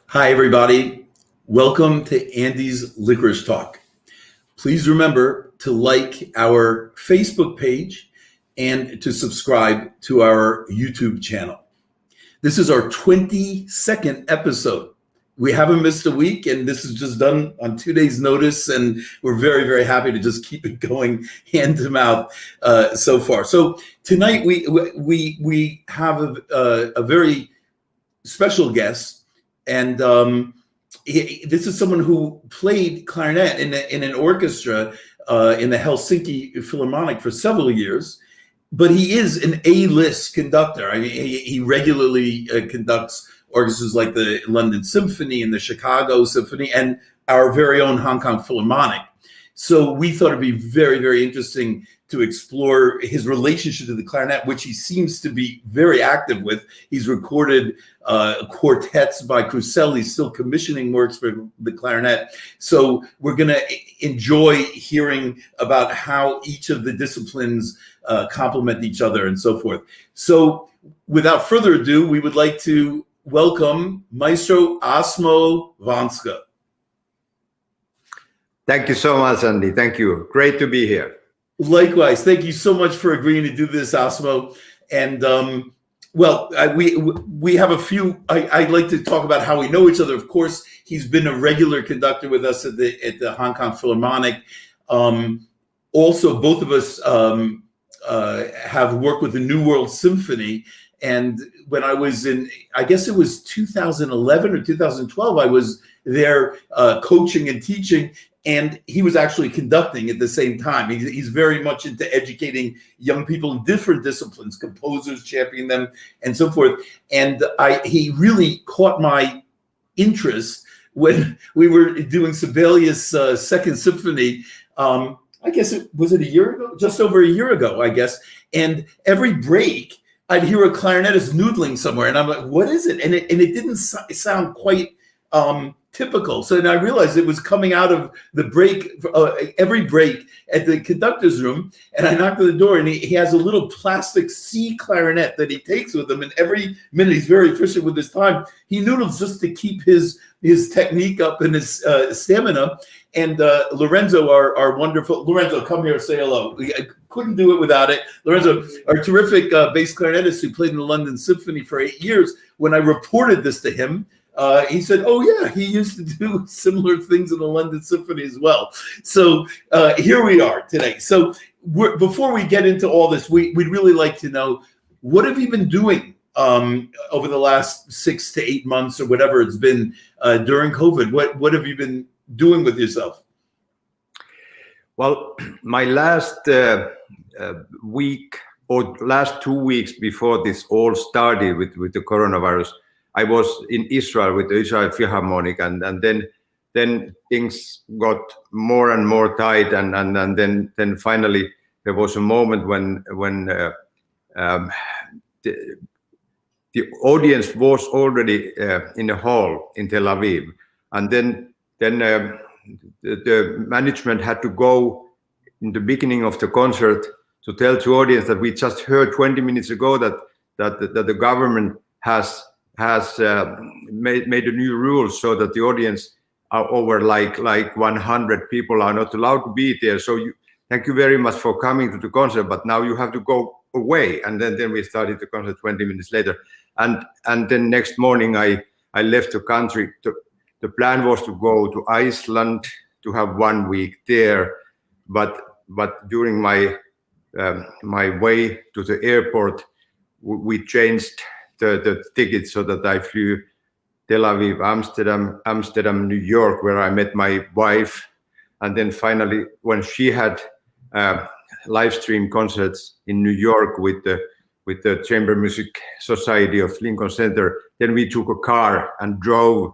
Hi, everybody. Welcome to Andy's Licorice Talk. Please remember to like our Facebook page and to subscribe to our YouTube channel. This is our 22nd episode. We haven't missed a week, and this is just done on 2 days' notice, and we're very, very happy to just keep it going hand to mouth so far. So tonight we have a very special guest. And this is someone who played clarinet in an orchestra in the Helsinki Philharmonic for several years, but he is an A-list conductor. I mean, he regularly conducts orchestras like the London Symphony and the Chicago Symphony and our very own Hong Kong Philharmonic. So we thought it'd be very, very interesting to explore his relationship to the clarinet, which he seems to be very active with. He's recorded quartets by Cruselli, still commissioning works for the clarinet. So we're going to enjoy hearing about how each of the disciplines complement each other and so forth. So without further ado, we would like to welcome Maestro Osmo Vänskä. Thank you so much, Andy. Thank you. Great to be here. Likewise. Thank you so much for agreeing to do this, Osmo. And we have a few. I'd like to talk about how we know each other. Of course, he's been a regular conductor with us at the Hong Kong Philharmonic. Also, both of us have worked with the New World Symphony. And when I was in, I guess it was 2011 or 2012, I was there coaching and teaching. And he was actually conducting at the same time. He's very much into educating young people in different disciplines, composers, championing them, and so forth. And he really caught my interest when we were doing Sibelius' Second Symphony. I guess was it a year ago? Just over a year ago, I guess. And every break, I'd hear a clarinetist noodling somewhere, and I'm like, "What is it?" And it didn't sound quite typical. So then I realized it was coming out of the break, every break at the conductor's room. And I knocked on the door, and he has a little plastic C clarinet that he takes with him. And every minute, he's very efficient with his time. He noodles just to keep his technique up and his stamina. And Lorenzo, our wonderful, Lorenzo, come here, say hello. I couldn't do it without it. Lorenzo, our terrific bass clarinetist who played in the London Symphony for 8 years. When I reported this to him, he said, "Oh yeah, he used to do similar things in the London Symphony as well." So here we are today. So before we get into all this, we'd really like to know, what have you been doing over the last 6 to 8 months or whatever it's been during COVID? What have you been doing with yourself? Well, my last week or last 2 weeks before this all started with the coronavirus, I was in Israel with the Israel Philharmonic, and then things got more and more tight, and then finally there was a moment when the audience was already in a hall in Tel Aviv, and then the management had to go in the beginning of the concert to tell to audience that we just heard 20 minutes ago that the government has made a new rule so that the audience are over like 100 people are not allowed to be there. So thank you very much for coming to the concert, but now you have to go away. And then we started the concert 20 minutes later. And then next morning I left the country. The plan was to go to Iceland to have 1 week there, but during my way to the airport, we changed the ticket so that I flew Tel Aviv, Amsterdam, New York, where I met my wife. And then finally, when she had live stream concerts in New York with the Chamber Music Society of Lincoln Center, then we took a car and drove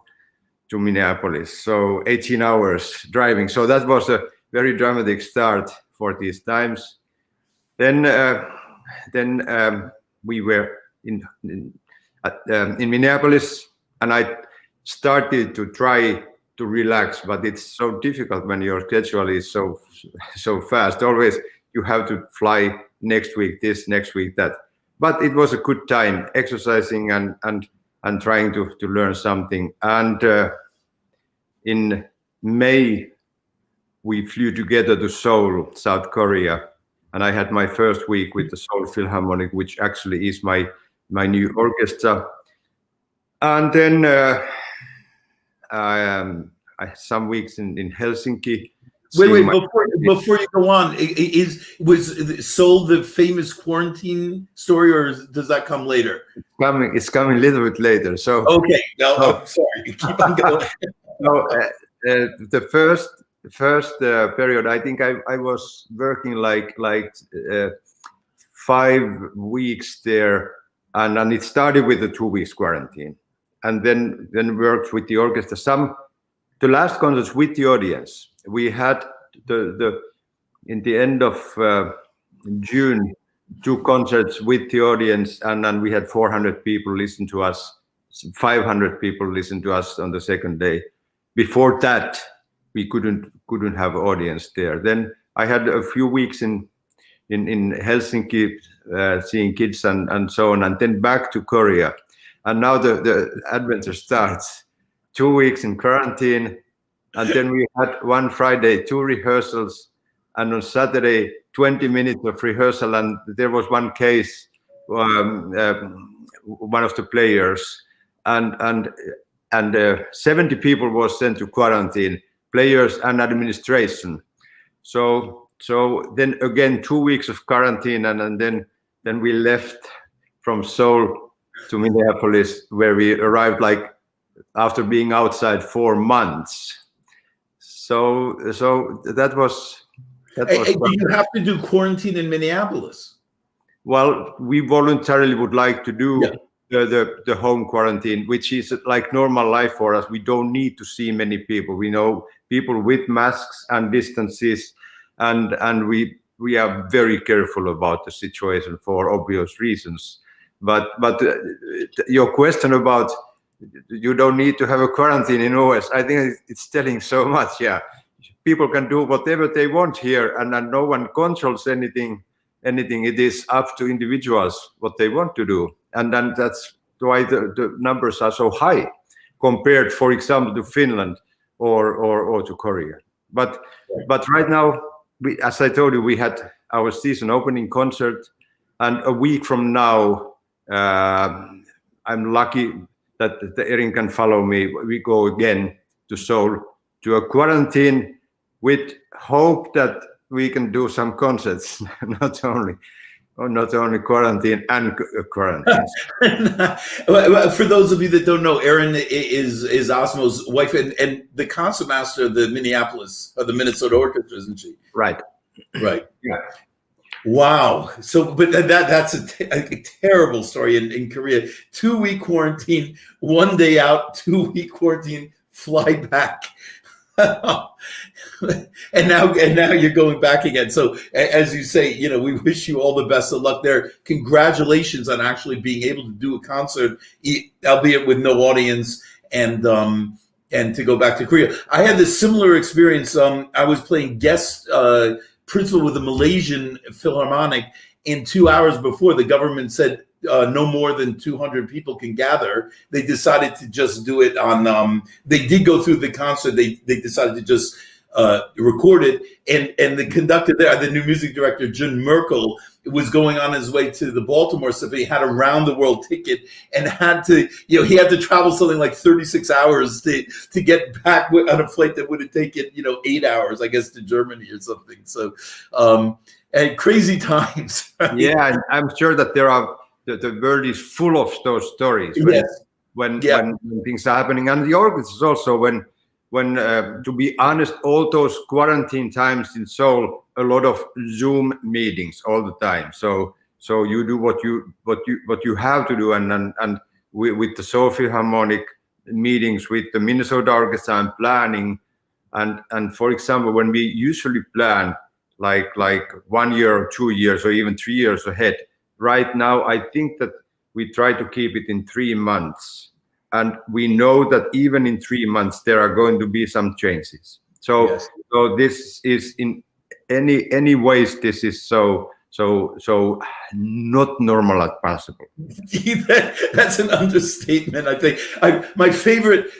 to Minneapolis. So 18 hours driving. So that was a very dramatic start for these times. Then we were in Minneapolis, and I started to try to relax, but it's so difficult when your schedule is so fast. Always you have to fly next week this, next week that. But it was a good time exercising and and trying to learn something. And in May, we flew together to Seoul, South Korea, and I had my first week with the Seoul Philharmonic, which actually is my new orchestra. And then I some weeks in Helsinki. Wait, before you go on, was Seoul the famous quarantine story, or does that come later? It's coming a little bit later. So okay, no, I'm sorry. Keep on going. No, the first period, I think I was working like 5 weeks there, and it started with the 2 weeks quarantine, and then worked with the orchestra. The last concerts with the audience. We had in the end of June 2 concerts with the audience, and then we had 400 people listen to us. 500 people listened to us on the second day. Before that, we couldn't have audience there. Then I had a few weeks in Helsinki seeing kids and so on, and then back to Korea. And now the adventure starts. 2 weeks in quarantine, and then we had one Friday 2 rehearsals, and on Saturday 20 minutes of rehearsal, and there was one case, one of the players, and 70 people was sent to quarantine, players and administration. So then again 2 weeks of quarantine, and then we left from Seoul to Minneapolis, where we arrived like after being outside 4 months. So that was. Do you have to do quarantine in Minneapolis? Well, we voluntarily would like to do the home quarantine, which is like normal life for us. We don't need to see many people. We know people with masks and distances, and we are very careful about the situation for obvious reasons. But your question about you don't need to have a quarantine in OS, I think it's telling so much. Yeah, people can do whatever they want here, and no one controls anything. It is up to individuals what they want to do, and then that's why the numbers are so high compared, for example, to Finland or to Korea. But right now, as I told you, we had our season opening concert, and a week from now, I'm lucky that Erin can follow me. We go again to Seoul to a quarantine with hope that we can do some concerts, not only quarantine and quarantine. For those of you that don't know, Erin is Osmo's wife and the concertmaster of the Minnesota Orchestra, isn't she? Right. Yeah. Wow. So, but that's a terrible story in Korea. 2 week quarantine, 1 day out, 2 week quarantine, fly back. and now you're going back again. So as you say, we wish you all the best of luck there. Congratulations on actually being able to do a concert, albeit with no audience, and to go back to Korea. I had this similar experience. I was playing guest principal with the Malaysian Philharmonic, and 2 hours before the government said no more than 200 people can gather. They decided to just do it on. They did go through the concert. They decided to just record it, and the conductor there, the new music director Jun Merkel, was going on his way to the Baltimore Symphony. He had a round the world ticket and had to, he had to travel something like 36 hours to get back on a flight that would have taken 8 hours, I guess, to Germany or something. So, and crazy times. Right? Yeah, I'm sure that there are. The world is full of those stories when things are happening, and the orchestra is also when to be honest, all those quarantine times in Seoul, a lot of Zoom meetings all the time. So you do what you have to do, and with the Seoul Philharmonic meetings with the Minnesota Orchestra and planning, and for example, when we usually plan like 1 year or 2 years or even 3 years ahead. Right now, I think that we try to keep it in 3 months, and we know that even in 3 months there are going to be some changes. So this is in any ways this is so so not normal as possible. That's an understatement, I think. My favorite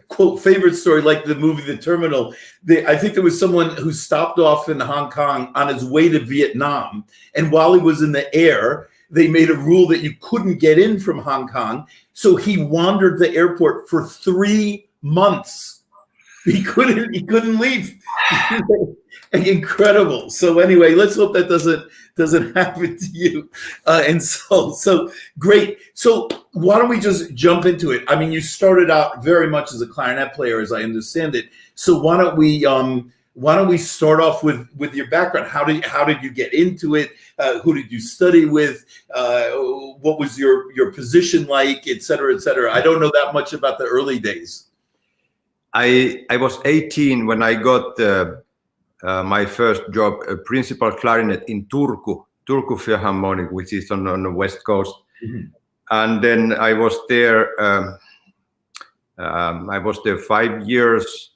quote, favorite story, like the movie The Terminal. I think there was someone who stopped off in Hong Kong on his way to Vietnam, and while he was in the air, they made a rule that you couldn't get in from Hong Kong. So he wandered the airport for 3 months. He couldn't leave. Incredible. So anyway, let's hope that doesn't happen to you. And so great. So why don't we just jump into it? I mean, you started out very much as a clarinet player, as I understand it. So why don't we start off with your background? How did you get into it? Who did you study with? What was your position like, et cetera, et cetera? I don't know that much about the early days. I was 18 when I got my first job, a principal clarinet in Turku Philharmonic, which is on the west coast. Mm-hmm. And then I was there. I was there 5 years,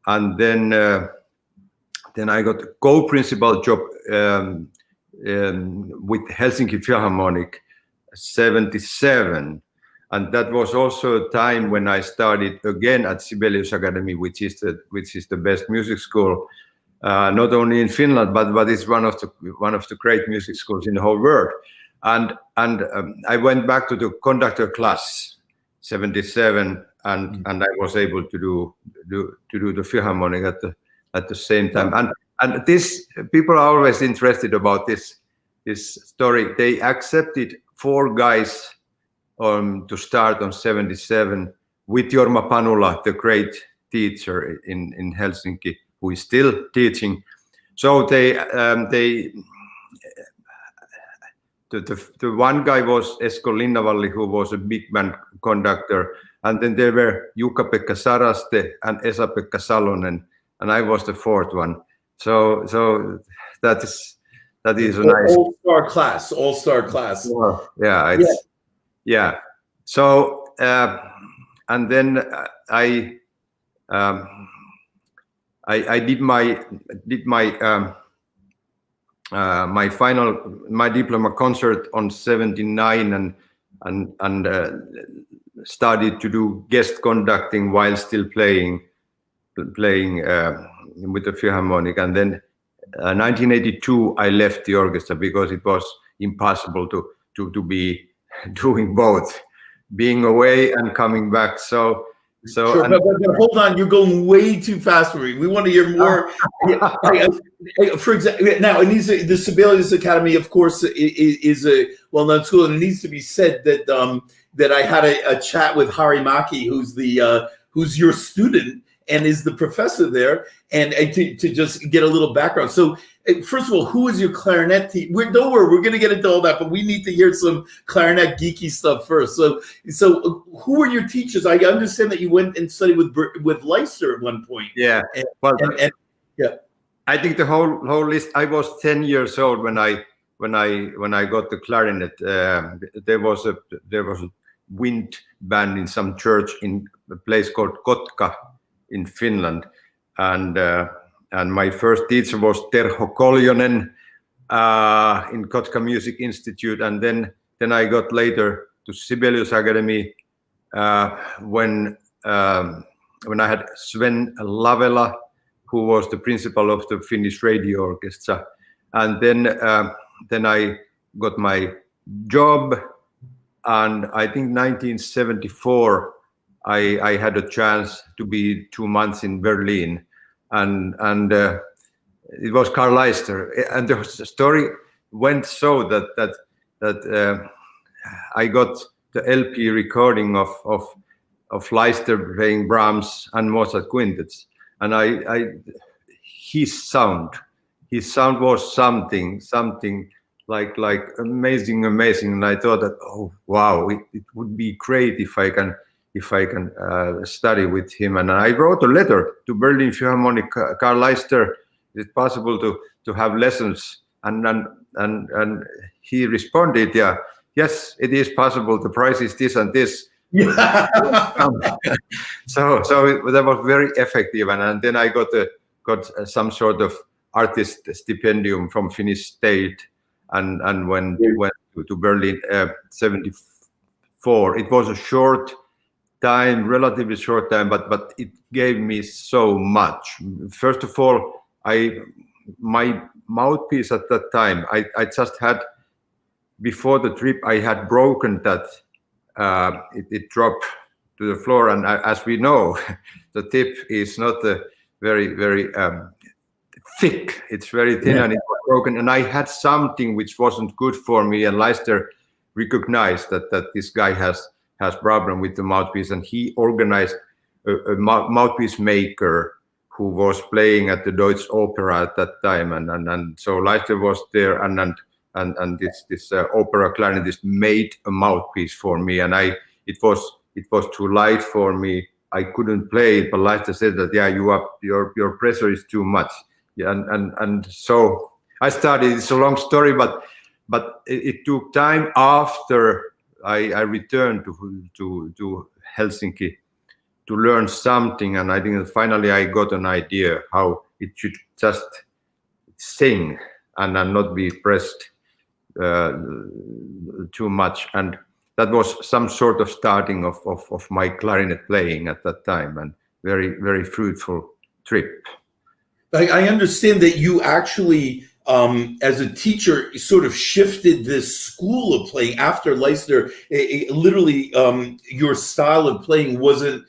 and then I got a co-principal job with Helsinki Philharmonic, 77. And that was also a time when I started again at Sibelius Academy, which is the best music school, not only in Finland, but it's one of the great music schools in the whole world. And I went back to the conductor class, 77, and I was able to do the Philharmonic at the same time. And this, people are always interested about this story. They accepted 4 guys to start on 77 with Jorma Panula, the great teacher in Helsinki, who is still teaching. So the one guy was Esko Linnavalli, who was a big band conductor, and then there were Jukka-Pekka Saraste and Esa-Pekka Salonen, and I was the 4th one. So that is a nice all-star class. Yeah. So and then I did my diploma concert on 79 and started to do guest conducting while still playing with the Philharmonic. And then 1982 I left the orchestra because it was impossible to be doing both, being away and coming back. So sure, but hold on, you're going way too fast for me. We want to hear more. For example, now the Sibelius Academy, of course, is a well-known school, and it needs to be said that I had a chat with Harry Maki, who's your student and is the professor there, and to just get a little background. So first of all, who is your clarinet teacher? Don't worry, we're going to get into all that, but we need to hear some clarinet geeky stuff first. So who were your teachers? I understand that you went and studied with Leicester at one point. Yeah. Yeah. I think the whole list. I was 10 years old when I got the clarinet. There was a wind band in some church in a place called Kotka in Finland, and my first teacher was Terho Koljonen in Kotka Music Institute, and then I got later to Sibelius Academy when I had Sven Lavela, who was the principal of the Finnish Radio Orchestra, and then I got my job, and I think 1974 I had a chance to be 2 months in Berlin, and it was Carl Leister, and the story went so that I got the LP recording of Leister playing Brahms and Mozart quintets, and his sound was something like amazing, and I thought that, oh wow, it would be great if I can study with him. And I wrote a letter to Berlin Philharmonic, Carl Leister, is it possible to have lessons? And he responded, yeah, yes, it is possible. The price is this and this. So that was very effective. And then I got some sort of artist stipendium from Finnish state. and went to Berlin 74. It was a short time, relatively short time, but it gave me so much. First of all, my mouthpiece at that time, I just had, before the trip, I had broken that. It dropped to the floor, and as we know, the tip is not very thick. It's very thin, and it was broken. And I had something which wasn't good for me, and Leicester recognized that this guy has problem with the mouthpiece, and he organized a mouthpiece maker who was playing at the Deutsche Opera at that time, and so Leicester was there, and this opera clarinetist made a mouthpiece for me, and it was too light for me. I couldn't play it, but Leicester said that your pressure is too much. Yeah, and so I started. It's a long story, but it took time after I returned to Helsinki to learn something, and I think that finally I got an idea how it should just sing and not be pressed too much, and that was some sort of starting of my clarinet playing at that time, and very fruitful trip. I understand that you actually, as a teacher, sort of shifted this school of playing after Leicester. Literally, your style of playing wasn't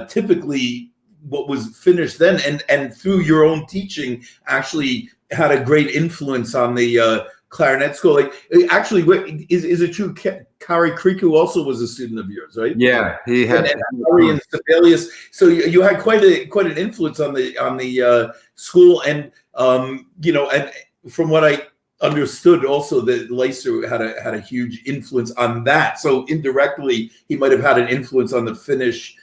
typically what was finished then, and through your own teaching, actually had a great influence on the clarinet school. Like, actually, is it true? Kari Kriku also was a student of yours, right? Yeah, he had. And Sibelius. So you had quite an influence on the school, and and from what I understood, also that Leicester had a huge influence on that. So indirectly, he might have had an influence on the Finnish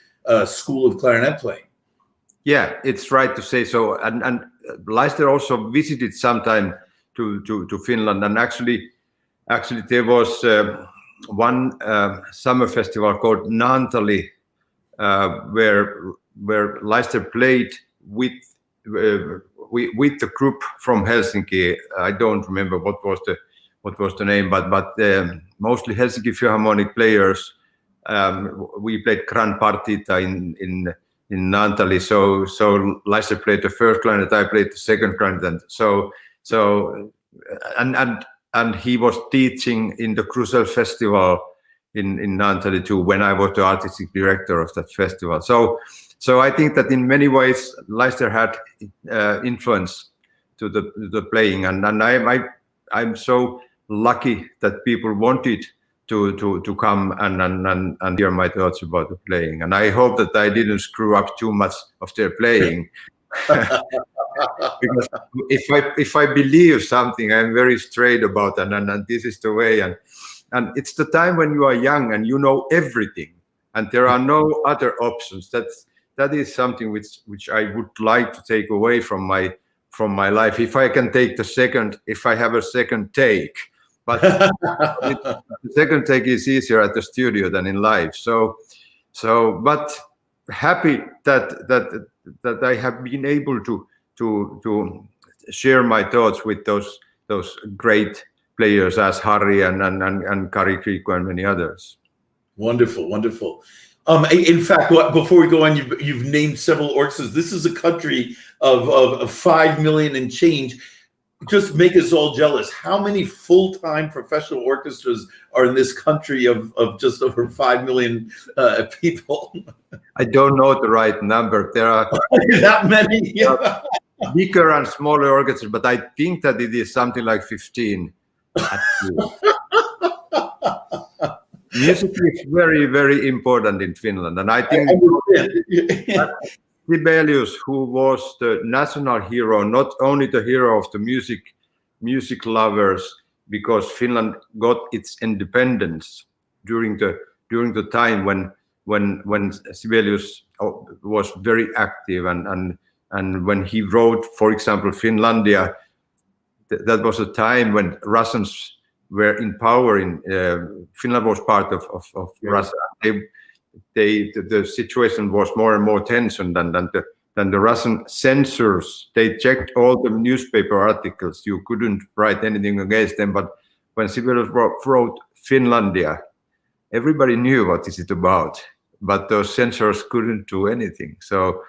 school of clarinet playing. Yeah, it's right to say so. And Leicester also visited sometime to Finland, and actually there was one summer festival called Naantali, where Leicester played with the group from Helsinki. I don't remember what was the name, but mostly Helsinki Philharmonic players. We played Gran Partita in Naantali. So Leicester played the first clarinet, I played the second clarinet. And he was teaching in the Crucial Festival in Naantali too, when I was the artistic director of that festival. So I think that in many ways Leicester had influence to the playing, and I'm so lucky that people wanted to come and hear my thoughts about the playing, and I hope that I didn't screw up too much of their playing. Because if I believe something, I'm very straight about it, and this is the way, and it's the time when you are young and you know everything, and there are no other options. That is something which I would like to take away from my life, if I can take if I have a second take. But the second take is easier at the studio than in live. But happy that I have been able to share my thoughts with those great players as Harry and Kari Kriku and many others. Wonderful. In fact, before we go on, you've named several orchestras. This is a country of 5 million and change. Just make us all jealous. How many full-time professional orchestras are in this country of just over 5 million people? I don't know the right number. There are that many. Bigger and smaller orchestras, but I think that it is something like 15. Music is very, very important in Finland, and I think Sibelius, who was the national hero, not only the hero of the music lovers, because Finland got its independence during the time when Sibelius was very active, and when he wrote, for example, Finlandia, that was a time when Russians were in power. Finland was part of Russia. The situation was more and more tense, and then the Russian censors, they checked all the newspaper articles. You couldn't write anything against them, but when Sibelius wrote Finlandia, everybody knew what is it about, but those censors couldn't do anything. So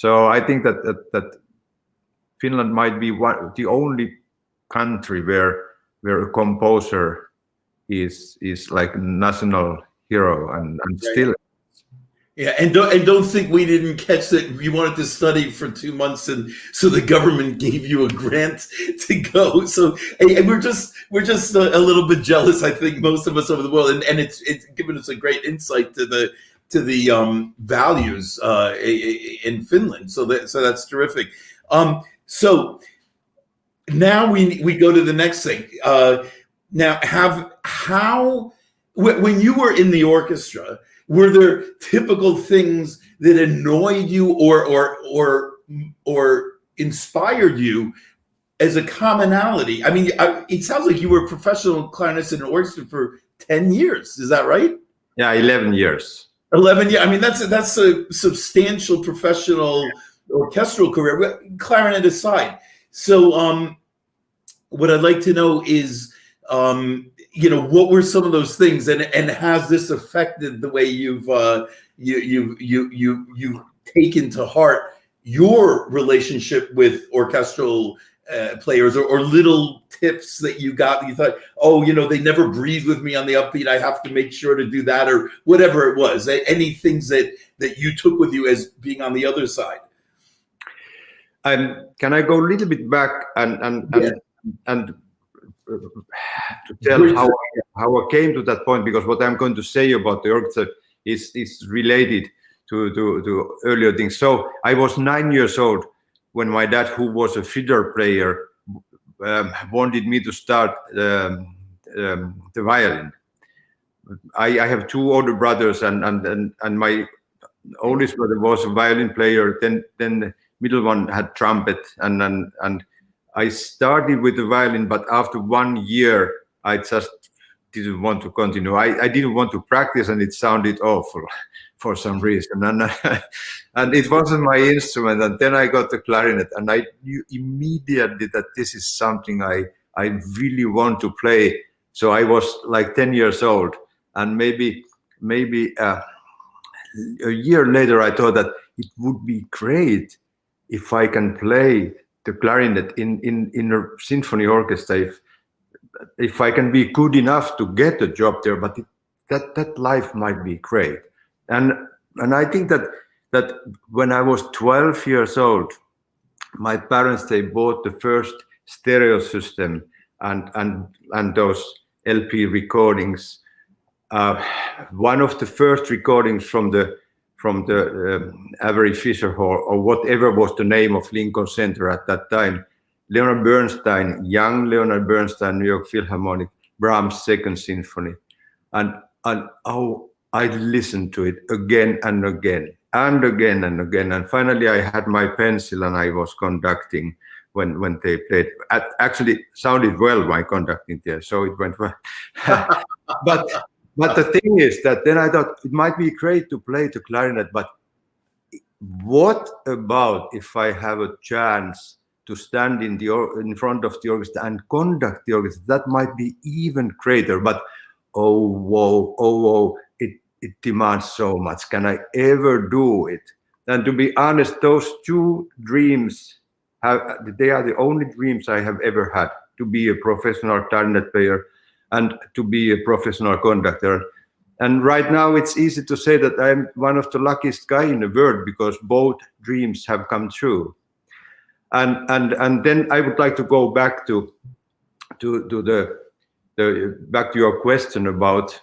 I think that Finland might be the only country where a composer is like national hero and still. Yeah, and don't think we didn't catch that you wanted to study for 2 months, and so the government gave you a grant to go. So and we're just a little bit jealous, I think, most of us over the world, and it's given us a great insight to the values in Finland. So that's terrific. So now we go to the next thing. Now, when you were in the orchestra, were there typical things that annoyed you or inspired you as a commonality? I mean, it sounds like you were a professional clarinetist in an orchestra for 10 years. Is that right? Yeah, 11 years. 11 years. I mean, that's a substantial professional orchestral career, clarinet aside. So what I'd like to know is, what were some of those things, and has this affected the way you've taken to heart your relationship with orchestral players, or little tips that you got that you thought, they never breathe with me on the upbeat, I have to make sure to do that, or whatever it was, any things that you took with you as being on the other side? Can I go a little bit back and to tell how I came to that point, because what I'm going to say about the orchestra is related to earlier things. So I was 9 years old when my dad, who was a fiddle player, wanted me to start the violin. I have two older brothers, and my oldest brother was a violin player. Then the middle one had trumpet, and I started with the violin, but after 1 year, I just didn't want to continue. I didn't want to practice, and it sounded awful for some reason. And it wasn't my instrument. And then I got the clarinet, and I knew immediately that this is something I really want to play. So I was like 10 years old, and maybe a year later, I thought that it would be great if I can play the clarinet in a symphony orchestra, if I can be good enough to get a job there, but that life might be great. And I think that when I was 12 years old, my parents, they bought the first stereo system and those LP recordings. One of the first recordings from the Avery Fisher Hall, or whatever was the name of Lincoln Center at that time, Leonard Bernstein, young Leonard Bernstein, New York Philharmonic, Brahms' Second Symphony, and I listened to it again and again and again and again, and finally I had my pencil and I was conducting when they played. Actually, sounded well, my conducting there, so it went well. But the thing is that then I thought it might be great to play the clarinet, but what about if I have a chance to stand in front of the orchestra and conduct the orchestra? That might be even greater. But oh whoa, it demands so much. Can I ever do it? And to be honest, those two dreams, they are the only dreams I have ever had: to be a professional clarinet player and to be a professional conductor. And right now it's easy to say that I'm one of the luckiest guy in the world, because both dreams have come true. And then I would like to go back to back to your question about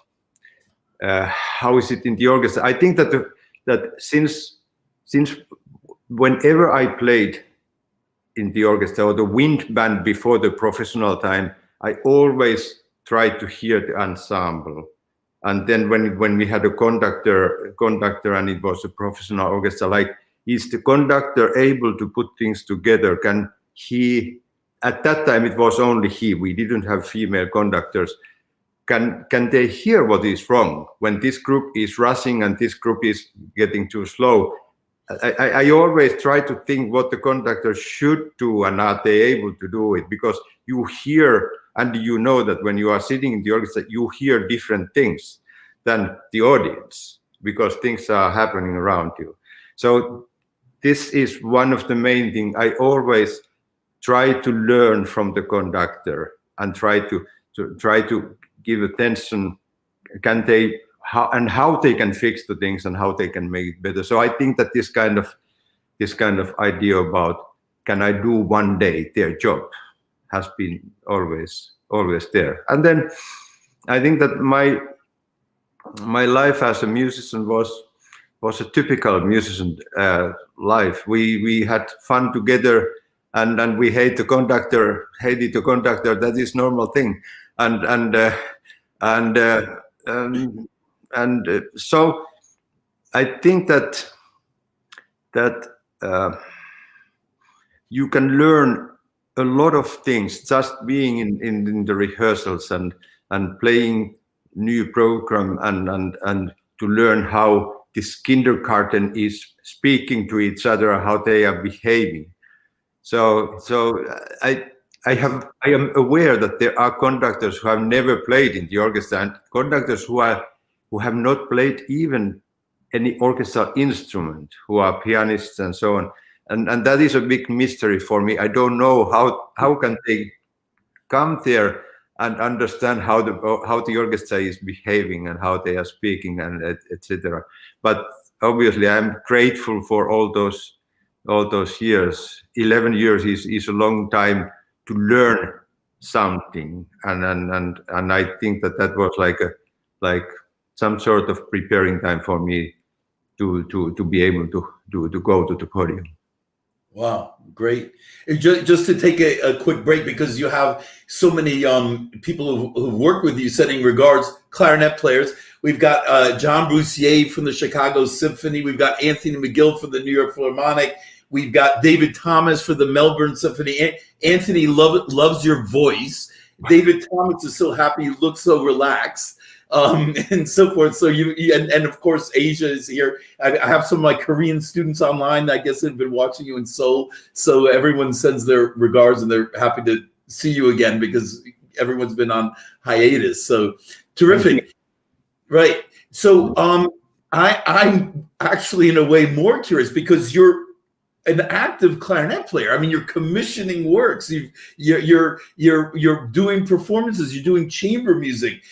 how is it in the orchestra. I think that since whenever I played in the orchestra or the wind band before the professional time, I always tried to hear the ensemble. And then when we had a conductor and it was a professional orchestra, like, is the conductor able to put things together? Can he, at that time it was only he, we didn't have female conductors. Can they hear what is wrong when this group is rushing and this group is getting too slow? I always try to think what the conductor should do, and are they able to do it? Because you hear And you know that when you are sitting in the orchestra, you hear different things than the audience because things are happening around you. So this is one of the main things. I always try to learn from the conductor and try to give attention. How they can fix the things and how they can make it better. So I think that this kind of idea about can I do one day their job has been always there. And then I think that my life as a musician was a typical musician life. We had fun together, and we hated the conductor. That is normal thing, so I think that you can learn a lot of things just being in the rehearsals and playing new program and to learn how this kindergarten is speaking to each other, how they are behaving. So I am aware that there are conductors who have never played in the orchestra and conductors who have not played even any orchestral instrument, who are pianists and so on. And that is a big mystery for me. I don't know how can they come there and understand how the orchestra is behaving and how they are speaking and etc. But obviously, I'm grateful for all those years. 11 years is a long time to learn something, and I think that was like some sort of preparing time for me to be able to go to the podium. Wow, great. Just to take a quick break, because you have so many people who've worked with you, sending regards, clarinet players. We've got John Broussier from the Chicago Symphony. We've got Anthony McGill from the New York Philharmonic. We've got David Thomas for the Melbourne Symphony. Anthony loves your voice. David Thomas is so happy. You look so relaxed. And so forth. So and of course Asia is here. I have some of my Korean students online. I guess they've been watching you in Seoul. So everyone sends their regards and they're happy to see you again because everyone's been on hiatus. So terrific. Right. So I'm actually in a way more curious because you're an active clarinet player. I mean, you're commissioning works. You're doing performances. You're doing chamber music.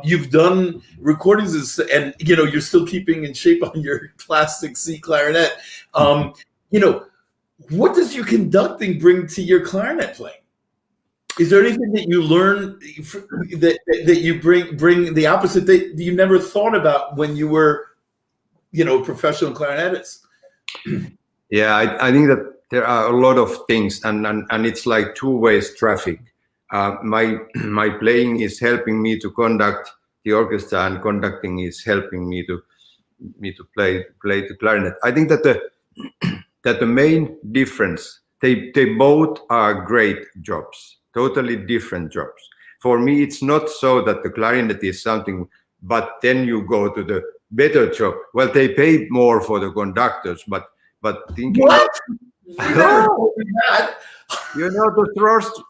You've done recordings, and you're still keeping in shape on your plastic C clarinet. What does your conducting bring to your clarinet playing? Is there anything that you learn that you bring the opposite that you never thought about when you were, a professional clarinetist? Yeah, I think that there are a lot of things, and it's like two-way traffic. My playing is helping me to conduct the orchestra, and conducting is helping me to play the clarinet. I think that the main difference, they both are great jobs, totally different jobs. For me, it's not so that the clarinet is something, but then you go to the better job. Well, they pay more for the conductors, but thinking what? No, the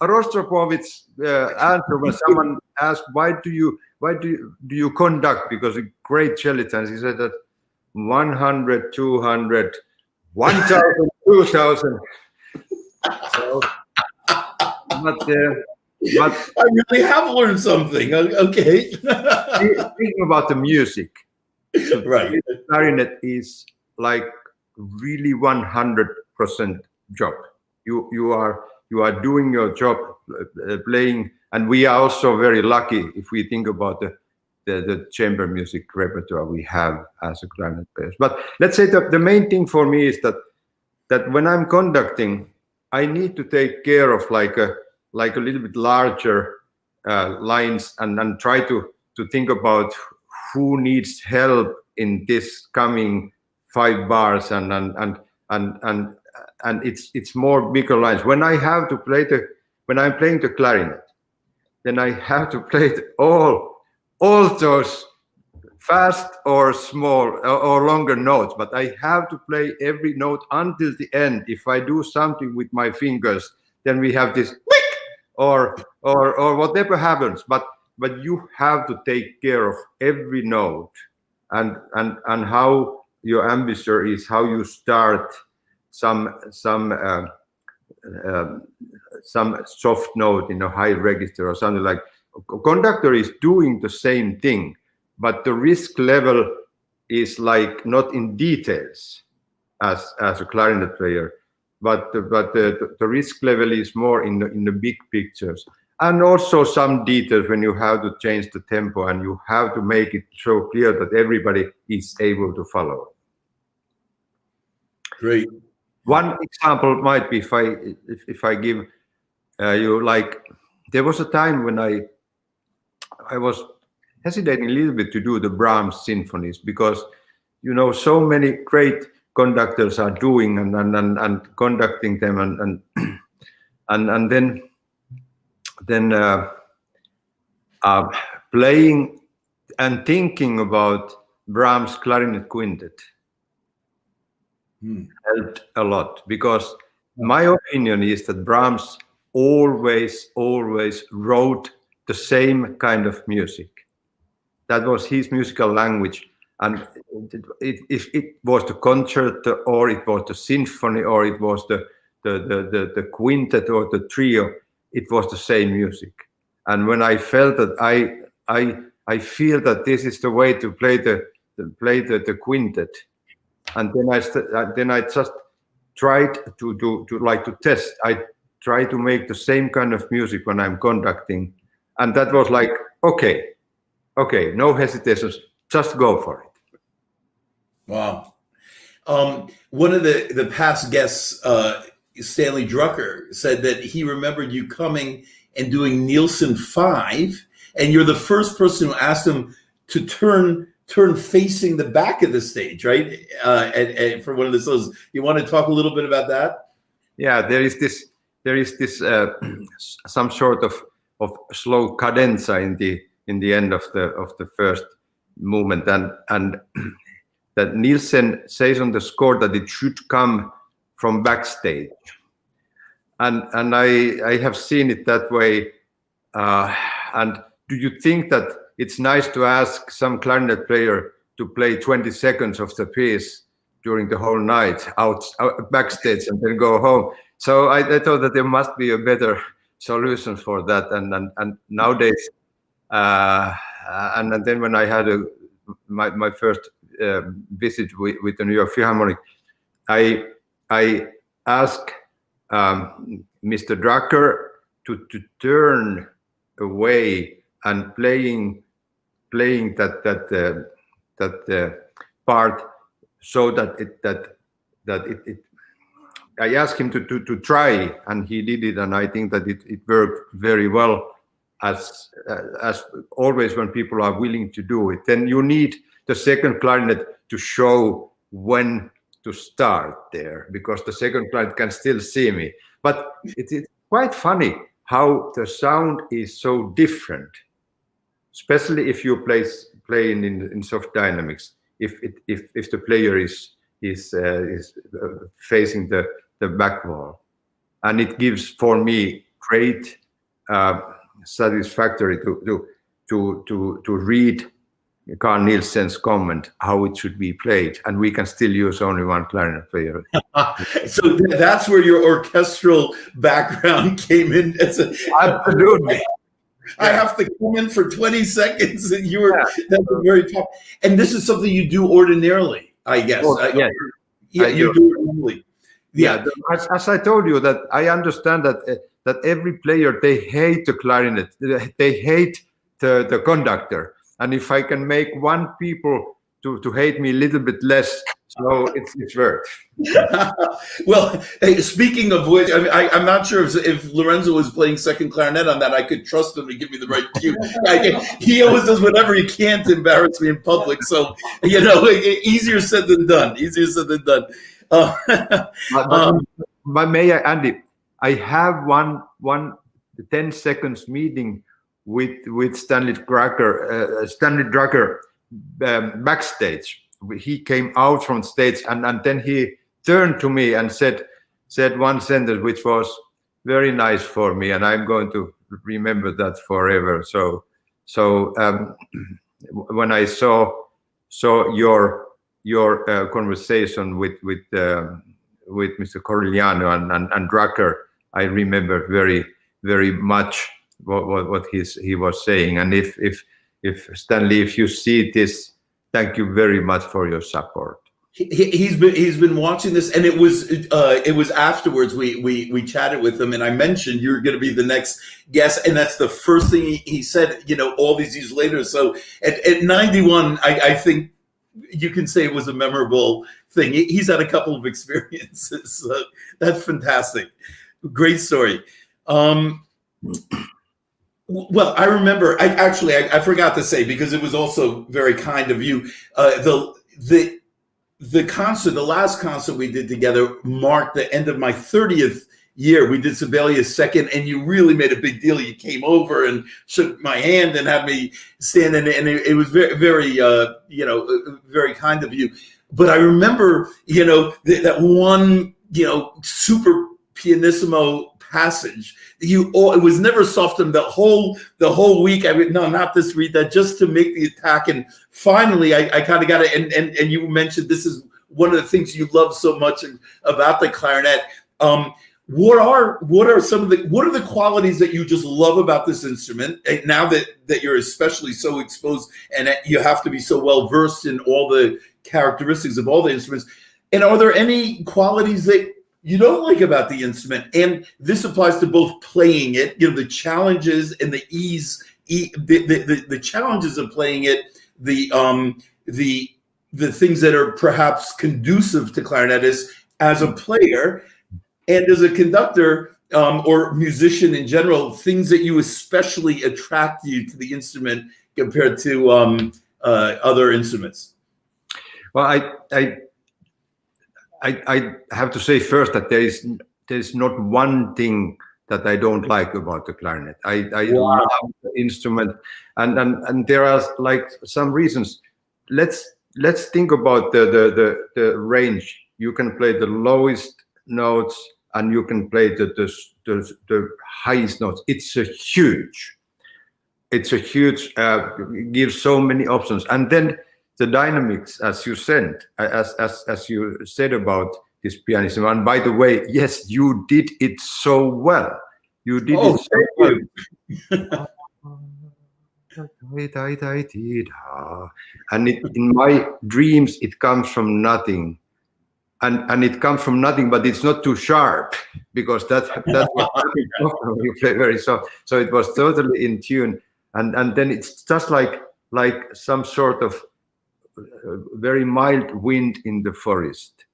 Rostropovich answer when someone asked why do you conduct, because a great cellist, he said that 100, 200, 1,000, 2,000. So, but I really have learned something. Okay. Thinking about the music, right? The clarinet is like really 100% job. You are doing your job playing, and we are also very lucky if we think about the chamber music repertoire we have as a clarinet players. But let's say that the main thing for me is that when I'm conducting, I need to take care of like a little bit larger lines and try to think about who needs help in this coming 5 bars and it's more bigger lines. When I have to play when I'm playing the clarinet, then I have to play all those fast or small or longer notes, but I have to play every note until the end. If I do something with my fingers, then we have this or whatever happens, but you have to take care of every note, and how your embouchure is, how you start some soft note in a high register or something like. Conductor is doing the same thing, but the risk level is like not in details as a clarinet player, but the risk level is more in the big pictures, and also some details when you have to change the tempo and you have to make it so clear that everybody is able to follow. Great. One example might be if I give you, like, there was a time when I was hesitating a little bit to do the Brahms symphonies, because so many great conductors are doing and conducting them, and then playing and thinking about Brahms Clarinet Quintet helped a lot, because my opinion is that Brahms always wrote the same kind of music. That was his musical language, and if it was the concerto, or it was the symphony, or it was the quintet or the trio, it was the same music. And when I felt that I feel that this is the way to play the quintet, and then I just tried to test. I try to make the same kind of music when I'm conducting, and that was like, okay, no hesitations, just go for it. Wow. One of the past guests, Stanley Drucker, said that he remembered you coming and doing Nielsen 5, and you're the first person who asked him to turn facing the back of the stage, right? And for one of the solos. You want to talk a little bit about that? Yeah, there is this some sort of slow cadenza in the end of the first movement, and that Nielsen says on the score that it should come from backstage, and I have seen it that way. And do you think that it's nice to ask some clarinet player to play 20 seconds of the piece during the whole night out backstage and then go home? So I thought that there must be a better solution for that, and nowadays, and then when I had my first visit with the New York Philharmonic, I asked Mr. Drucker to turn away and playing that part, so that it I asked him to try, and he did it, and I think that it worked very well, as always when people are willing to do it. Then you need the second clarinet to show when to start there, because the second clarinet can still see me. But it's quite funny how the sound is so different, especially if you play in soft dynamics. If the player is facing the back wall, and it gives for me great satisfactory to read Carl Nielsen's comment how it should be played, and we can still use only one clarinet player. So that's where your orchestral background came in. Absolutely. I have to come in for 20 seconds, and that's very tough. And this is something you do ordinarily, I guess. You do it normally. Yeah, as I told you, that I understand that every player, they hate the clarinet, they hate the conductor, and if I can make one people to hate me a little bit less, so it's worth. Well, hey, speaking of which, I mean, I'm not sure if Lorenzo was playing second clarinet on that. I could trust him to give me the right cue. He always does whatever he can to embarrass me in public. So, easier said than done. Easier said than done. But may I, Andy? I have one 10 seconds meeting with Stanley Drucker backstage. He came out from stage, and then he turned to me and said one sentence which was very nice for me, and I'm going to remember that forever. So when I saw your conversation with Mr. Corigliano and Drucker, I remember very, very much what he was saying. And if Stanley, if you see this, thank you very much for your support. He's been watching this, and it was afterwards we chatted with him, and I mentioned you're going to be the next guest, and that's the first thing he said, all these years later. So at 91, I think you can say it was a memorable thing. He's had a couple of experiences. So that's fantastic. Great story. Well, I remember, I forgot to say, because it was also very kind of you, the concert, the last concert we did together marked the end of my 30th year. We did Sibelius second, and you really made a big deal. You came over and shook my hand and had me stand in, and it was very, very, very kind of you. But I remember, that one, super pianissimo passage. It was never softened the whole week. Not this read that, just to make the attack. And finally, I kind of got it. And you mentioned this is one of the things you love so much about the clarinet. What are the qualities that you just love about this instrument? And now that you're especially so exposed, and you have to be so well versed in all the characteristics of all the instruments. And are there any qualities that you don't like about the instrument? And this applies to both playing it, the challenges and the ease, the challenges of playing it, the things that are perhaps conducive to clarinetists as a player, and as a conductor or musician in general, things that you especially attract you to the instrument compared to other instruments. Well, I have to say first that there is not one thing that I don't like about the clarinet. I love the instrument, and there are like some reasons. Let's think about the range. You can play the lowest notes, and you can play the highest notes. It's a huge. Gives so many options, and then the dynamics, as you said, about this pianissimo. And by the way, yes, you did it so well. You did it so well. And in my dreams, it comes from nothing. And it comes from nothing, but it's not too sharp, because that's what you play very soft. So it was totally in tune. And then it's just like some sort of very mild wind in the forest.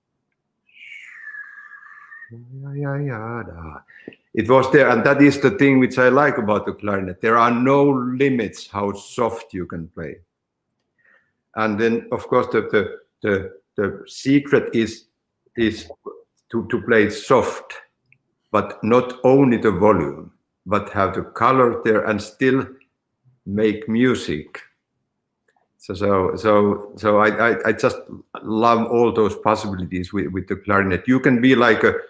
It was there, and that is the thing which I like about the clarinet. There are no limits how soft you can play. And then, of course, the secret is to play soft, but not only the volume, but have the color there and still make music. So I just love all those possibilities with the clarinet. You can be like a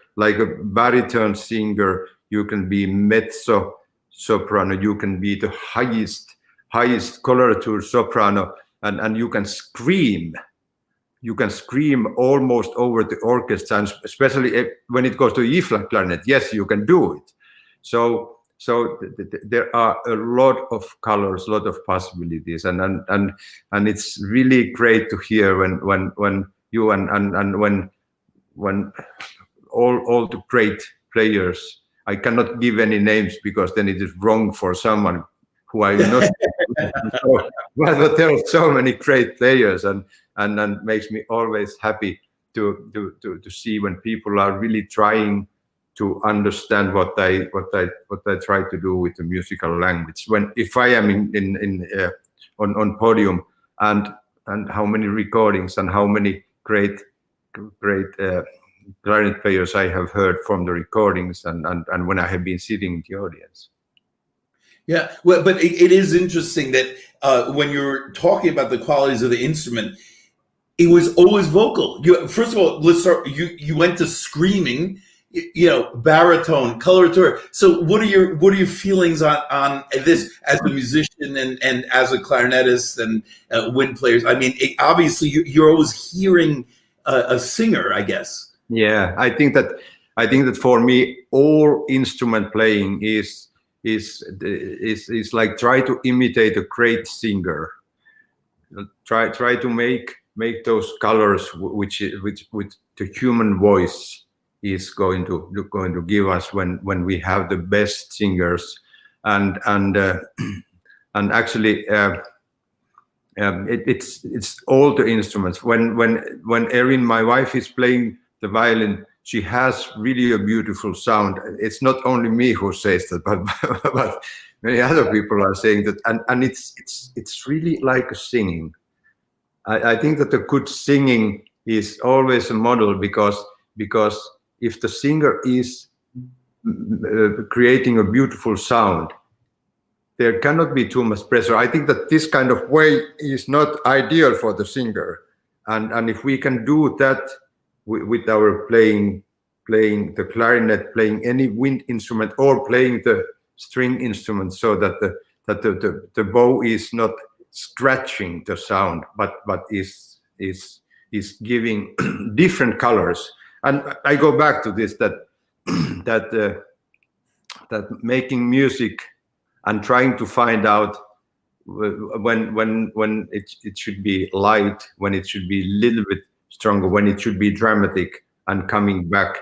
baritone singer. You can be mezzo soprano. You can be the highest coloratura soprano, and you can scream. You can scream almost over the orchestra, and especially when it goes to E-flat clarinet. Yes, you can do it. So there are a lot of colors, a lot of possibilities, and it's really great to hear when you and when all the great players. I cannot give any names because then it is wrong for someone who I not. But there are so many great players, and makes me always happy to see when people are really trying to understand what I try to do with the musical language. If I am on podium, and how many recordings and how many great clarinet players I have heard from the recordings, and when I have been sitting in the audience. Yeah, well, but it is interesting that when you're talking about the qualities of the instrument, it was always vocal. First of all, let's start. You went to screaming. baritone, coloratura. So what are your feelings on this as a musician and as a clarinetist and wind players? I mean, obviously you're always hearing a singer, I guess. Yeah, I think that for me, all instrument playing is like try to imitate a great singer. Try to make those colors which the human voice is going to give us when we have the best singers, and actually it's all the instruments. When Erin, my wife, is playing the violin, she has really a beautiful sound. It's not only me who says that, but many other people are saying that, and it's really like a singing. I think that a good singing is always a model, because if the singer is creating a beautiful sound, there cannot be too much pressure. I think that this kind of way is not ideal for the singer, and if we can do that with our playing the clarinet, playing any wind instrument, or playing the string instrument, so that the bow is not scratching the sound, but is giving different colors. And I go back to this, that making music and trying to find out when it should be light, when it should be a little bit stronger, when it should be dramatic, and coming back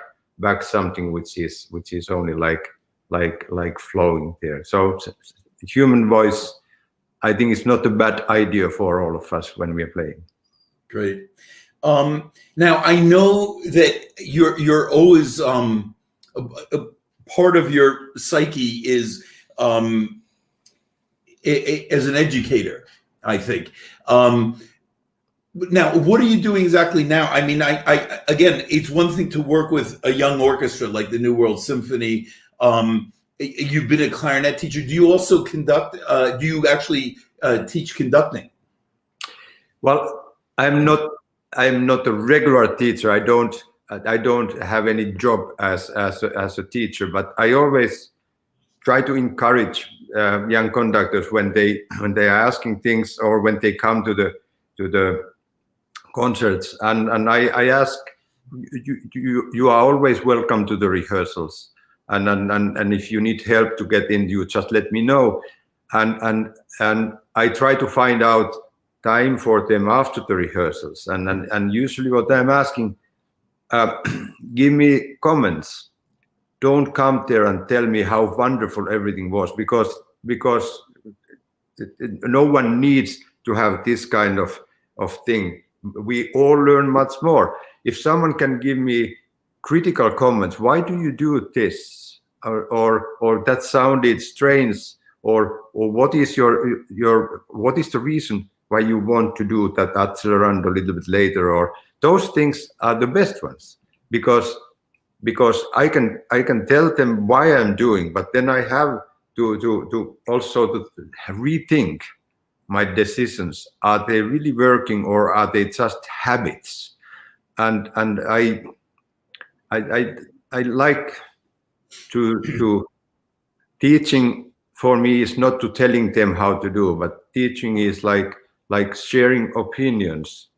something which is only like flowing there. So human voice, I think, is not a bad idea for all of us when we are playing. Great. Now I know that you're always a part of your psyche is as an educator, I think. Now, what are you doing exactly now? I mean, I again, it's one thing to work with a young orchestra like the New World Symphony. You've been a clarinet teacher. Do you also conduct? Do you actually teach conducting? Well, I'm not a regular teacher. I don't have any job as a teacher, but I always try to encourage young conductors when they are asking things, or when they come to the concerts, and I ask, you are always welcome to the rehearsals, and if you need help to get in, you just let me know, and I try to find out time for them after the rehearsals, and usually what I'm asking, give me comments. Don't come there and tell me how wonderful everything was, because no one needs to have this kind of thing. We all learn much more. If someone can give me critical comments, why do you do this, or that sounded strange, or what is what is the reason why you want to do that accelerando a little bit later, or those things are the best ones, because I can tell them why I'm doing, but then I have to also rethink my decisions. Are they really working, or are they just habits? And I like to teaching for me is not to telling them how to do, but teaching is like sharing opinions,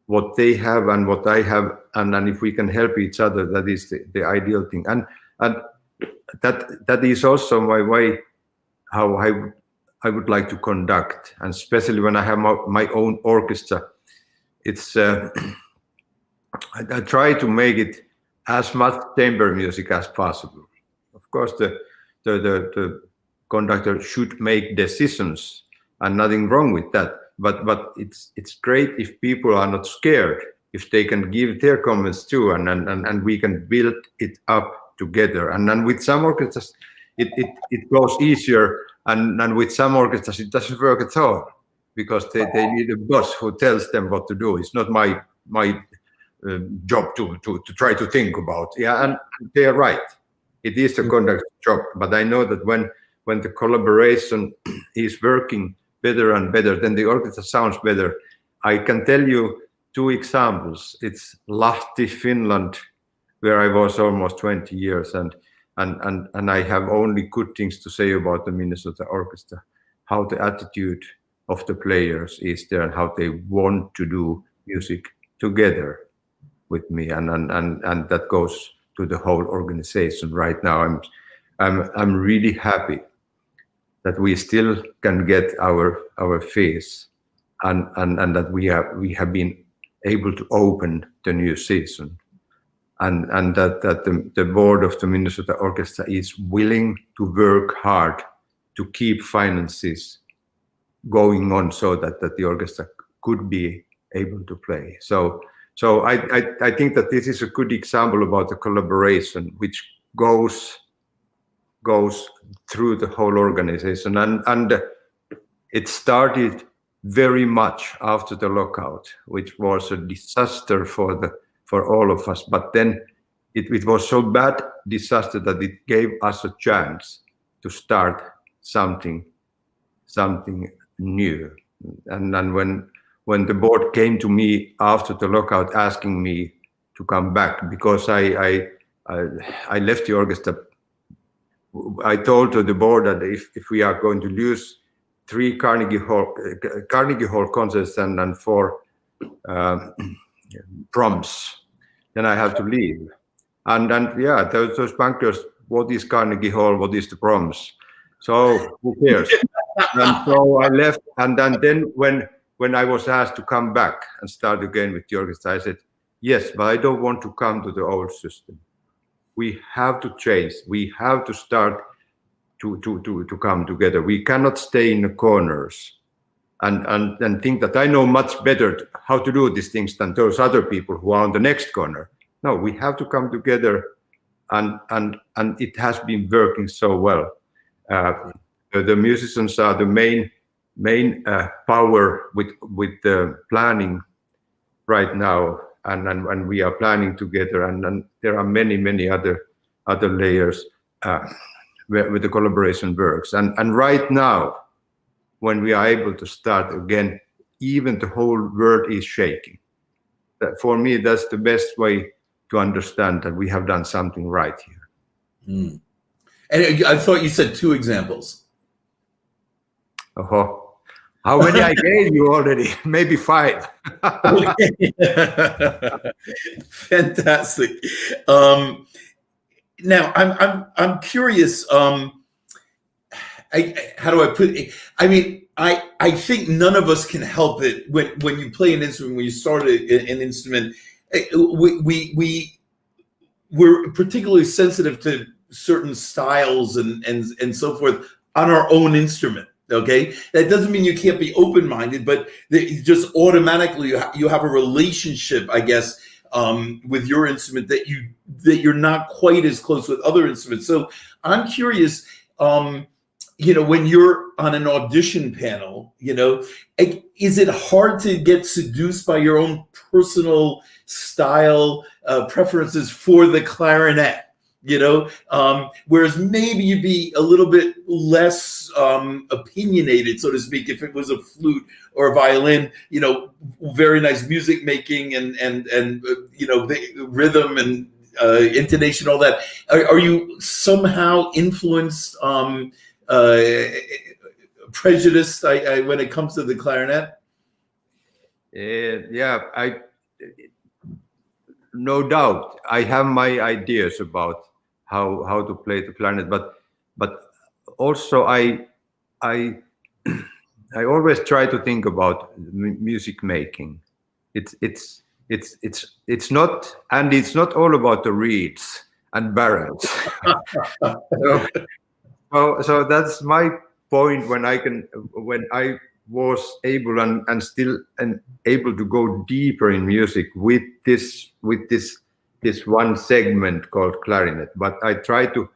what they have and what I have, and then if we can help each other, that is the ideal thing. And that is also my way how I would like to conduct, and especially when I have my own orchestra. It's I try to make it as much chamber music as possible. Of course, the conductor should make decisions, and nothing wrong with that. But it's great if people are not scared, if they can give their comments too, and we can build it up together. And then with some orchestras, it goes easier, and with some orchestras it doesn't work at all, because they need a boss who tells them what to do. It's not my job to try to think about. Yeah, and they are right. It is the conductor's job. But I know that when the collaboration is working better and better, then the orchestra sounds better. I can tell you 2 examples. It's Lahti, Finland, where I was almost 20 years, and I have only good things to say about the Minnesota Orchestra, how the attitude of the players is there and how they want to do music together with me, and that goes to the whole organization. Right now I'm really happy that we still can get our fees, and that we have been able to open the new season, and that the board of the Minnesota Orchestra is willing to work hard to keep finances going on so that the orchestra could be able to play. So I think that this is a good example about the collaboration which goes through the whole organization, and it started very much after the lockout, which was a disaster for all of us. But then it was so bad disaster that it gave us a chance to start something new. And then when the board came to me after the lockout asking me to come back, because I left the orchestra, I told to the board that if we are going to lose 3 Carnegie Hall concerts and 4 Brahms, then I have to leave. And yeah, those bankers, what is Carnegie Hall, what is the Brahms? So who cares? And so I left, and then when I was asked to come back and start again with the orchestra, I said, yes, but I don't want to come to the old system. We have to change. We have to start to come together. We cannot stay in the corners and think that I know much better how to do these things than those other people who are on the next corner. No, we have to come together, and it has been working so well. The musicians are the main power with the planning right now, and we are planning together, and there are many other layers where the collaboration works, and right now when we are able to start again, even the whole world is shaking. That, for me, that's the best way to understand that we have done something right here. And I thought you said 2 examples. How many I gave you already? Maybe 5. Fantastic. Now I'm curious. How do I put it? I mean, I think none of us can help it when you play an instrument. When you start an instrument, we're particularly sensitive to certain styles and so forth on our own instrument. Okay, that doesn't mean you can't be open-minded, but just automatically you have a relationship, I guess, with your instrument that you're not quite as close with other instruments. So I'm curious, when you're on an audition panel, is it hard to get seduced by your own personal style preferences for the clarinet? Whereas maybe you'd be a little bit less opinionated, so to speak, if it was a flute or a violin, very nice music making and the rhythm and intonation, all that. Are you somehow influenced, prejudiced when it comes to the clarinet? Yeah, no doubt. I have my ideas about how to play the clarinet, but also I always try to think about music making. It's not, and it's not all about the reeds and barrels. So that's my point. When I was able and still able to go deeper in music with this one segment called clarinet, but I try to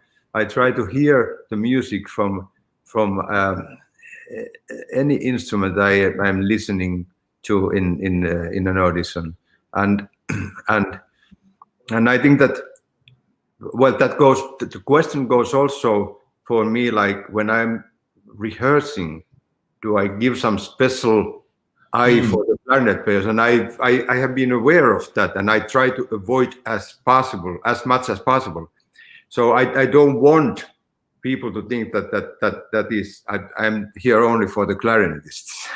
hear the music from any instrument I'm listening to in an audition, and I think that the question goes also for me, like when I'm rehearsing, do I give some special eye for the clarinet players, and I have been aware of that, and I try to avoid as much as possible. So I don't want people to think that is I'm here only for the clarinetists.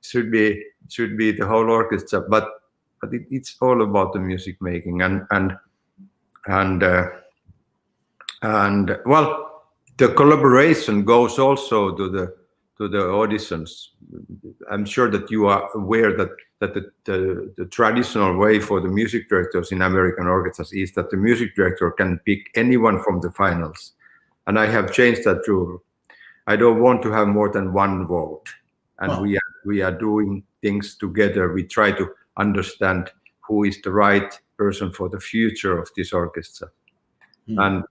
should be the whole orchestra, but it's all about the music making and well, the collaboration goes also to the auditions. I'm sure that you are aware that the traditional way for the music directors in American orchestras is that the music director can pick anyone from the finals. And I have changed that rule. I don't want to have more than one vote. And we are doing things together. We try to understand who is the right person for the future of this orchestra. And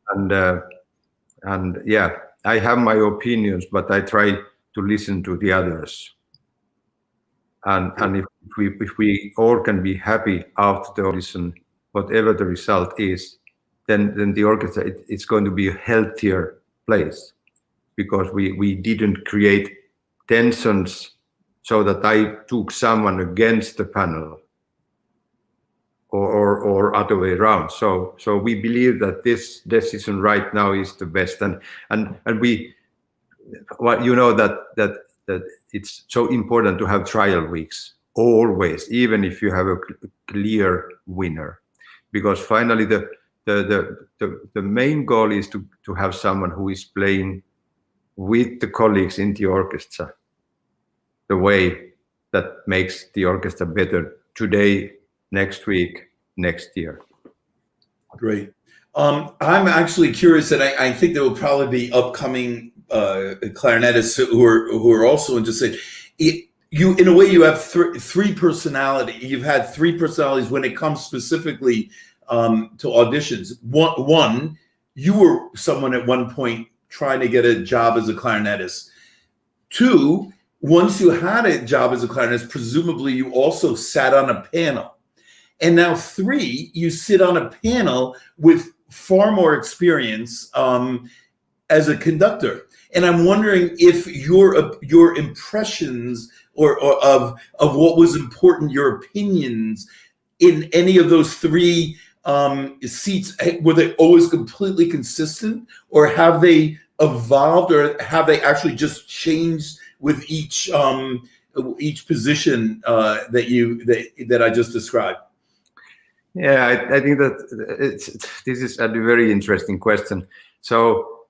yeah, I have my opinions, but I try to listen to the others. And if we all can be happy after the audition, whatever the result is, then the orchestra it's going to be a healthier place, because we didn't create tensions so that I took someone against the panel or other way around. So we believe that this decision right now is the best, and we, well, you know that it's so important to have trial weeks always, even if you have a clear winner, because finally the main goal is to have someone who is playing with the colleagues in the orchestra the way that makes the orchestra better today, next week, next year. Great. I'm actually curious, and I think there will probably be upcoming clarinetists who are also interested. You, in a way, you have three personality. You've had three personalities when it comes specifically to auditions. One, you were someone at one point trying to get a job as a clarinetist. Two, once you had a job as a clarinetist, presumably you also sat on a panel. And now three, you sit on a panel with far more experience as a conductor. And I'm wondering if your impressions or of what was important, your opinions in any of those three seats, were they always completely consistent, or have they evolved, or have they actually just changed with each position that I just described? Yeah, I think that this is a very interesting question. So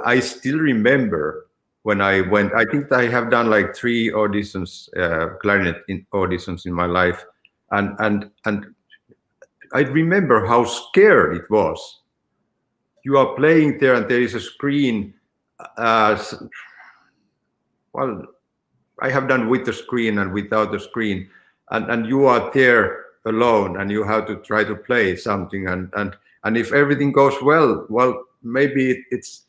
I still remember when I went. I think I have done like 3 auditions, clarinet auditions in my life, and I remember how scared it was. You are playing there, and there is a screen. Well, I have done with the screen and without the screen, and you are there alone, and you have to try to play something, and if everything goes well, maybe it's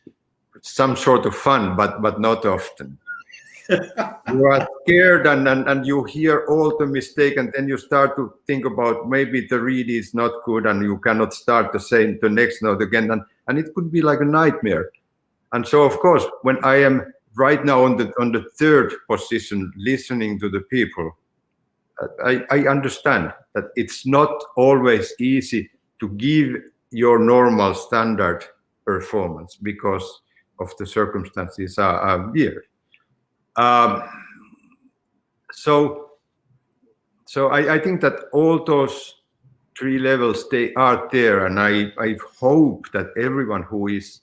some sort of fun, but not often. You are scared, and you hear all the mistake, and then you start to think about maybe the reed is not good, and you cannot start the next note again, and it could be like a nightmare. And so, of course, when I am right now on the 3rd position, listening to the people, I understand that it's not always easy to give your normal standard performance because of the circumstances are weird. So I think that all those 3 levels, they are there, and I hope that everyone who is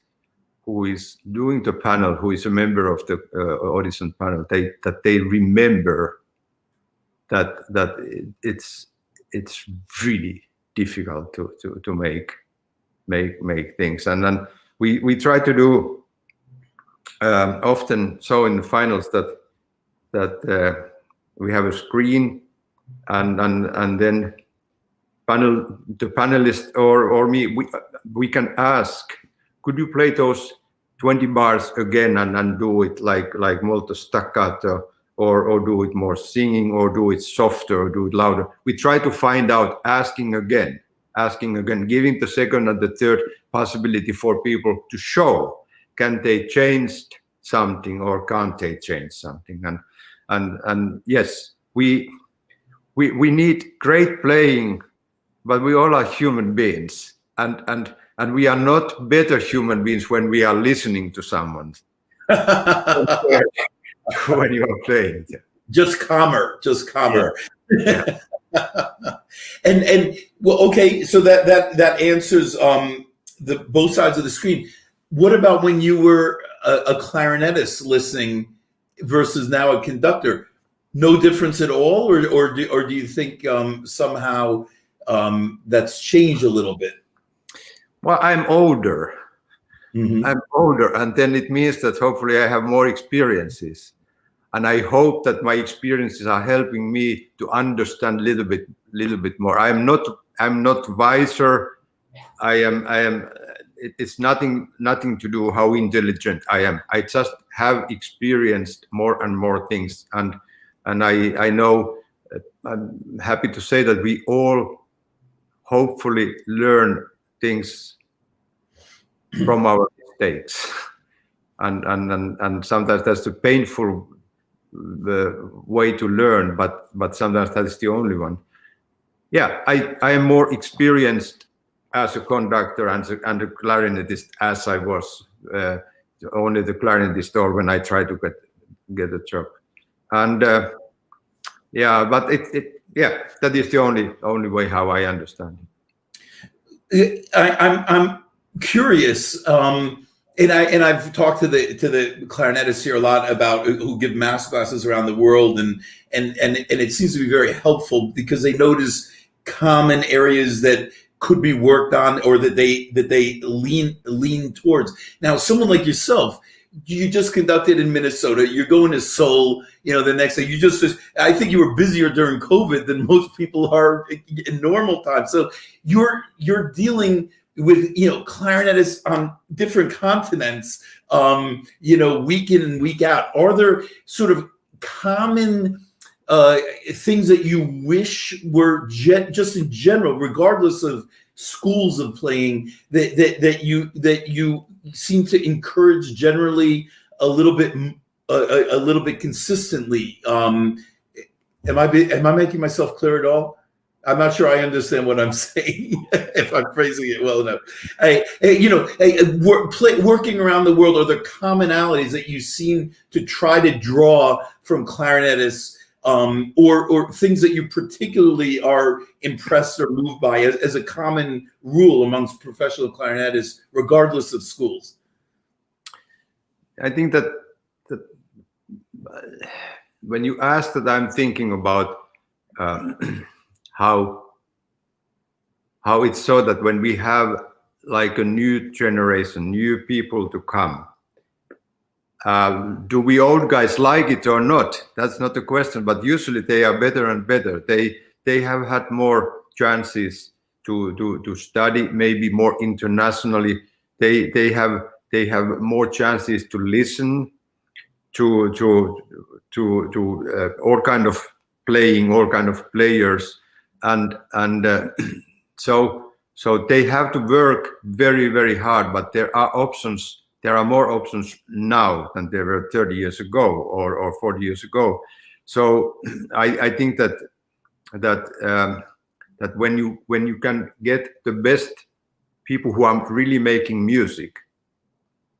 doing the panel, who is a member of the audition panel, that they remember that it's really difficult to make things, and then we try to do often so in the finals that we have a screen, and then the panelist or me, we can ask, could you play those 20 bars again and do it like molto staccato, or do it more singing, or do it softer, or do it louder? We try to find out, asking again, giving the 2nd and the 3rd possibility for people to show, can they change something or can't they change something? And yes, we need great playing, but we all are human beings, and we are not better human beings when we are listening to someone when you are playing. Just calmer. Yeah. And well, okay, so that answers the both sides of the screen. What about when you were a clarinetist listening versus now a conductor? No difference at all, or do you think somehow that's changed a little bit? Well, I'm older. Mm-hmm. I'm older, and then it means that hopefully I have more experiences, and I hope that my experiences are helping me to understand a little bit more. I'm not wiser. I am. It's nothing to do how intelligent I am. I just have experienced more and more things, and I know. I'm happy to say that we all hopefully learn things from our mistakes, and sometimes that's a painful way to learn, but sometimes that's the only one. Yeah, I am more experienced as a conductor and a clarinetist as I was only the clarinetist or when I try to get a job, and yeah, but that is the only way how I understand it. I'm curious, and I've talked to the clarinetists here a lot about who give master classes around the world, and it seems to be very helpful because they notice common areas that could be worked on or that they lean towards. Now, someone like yourself, you just conducted in Minnesota. You're going to Seoul, the next day. I think you were busier during COVID than most people are in normal times. So you're dealing with clarinetists on different continents, week in and week out. Are there sort of common things that you wish were just in general, regardless of schools of playing, that you seem to encourage generally a little bit consistently? Am I making myself clear at all? I'm not sure I understand what I'm saying, if I'm phrasing it well enough. Working around the world, are there commonalities that you seem to try to draw from clarinetists, or things that you particularly are impressed or moved by as a common rule amongst professional clarinetists, regardless of schools? I think that when you ask that, I'm thinking about how it's so that when we have like a new generation, new people to come, do we old guys like it or not? That's not the question, but usually they are better and better. They have had more chances to study, maybe more internationally. They have more chances to listen to all kind of playing, all kind of players, and so they have to work very, very hard. But there are options. There are more options now than there were 30 years ago or 40 years ago. So I think that when you can get the best people who are really making music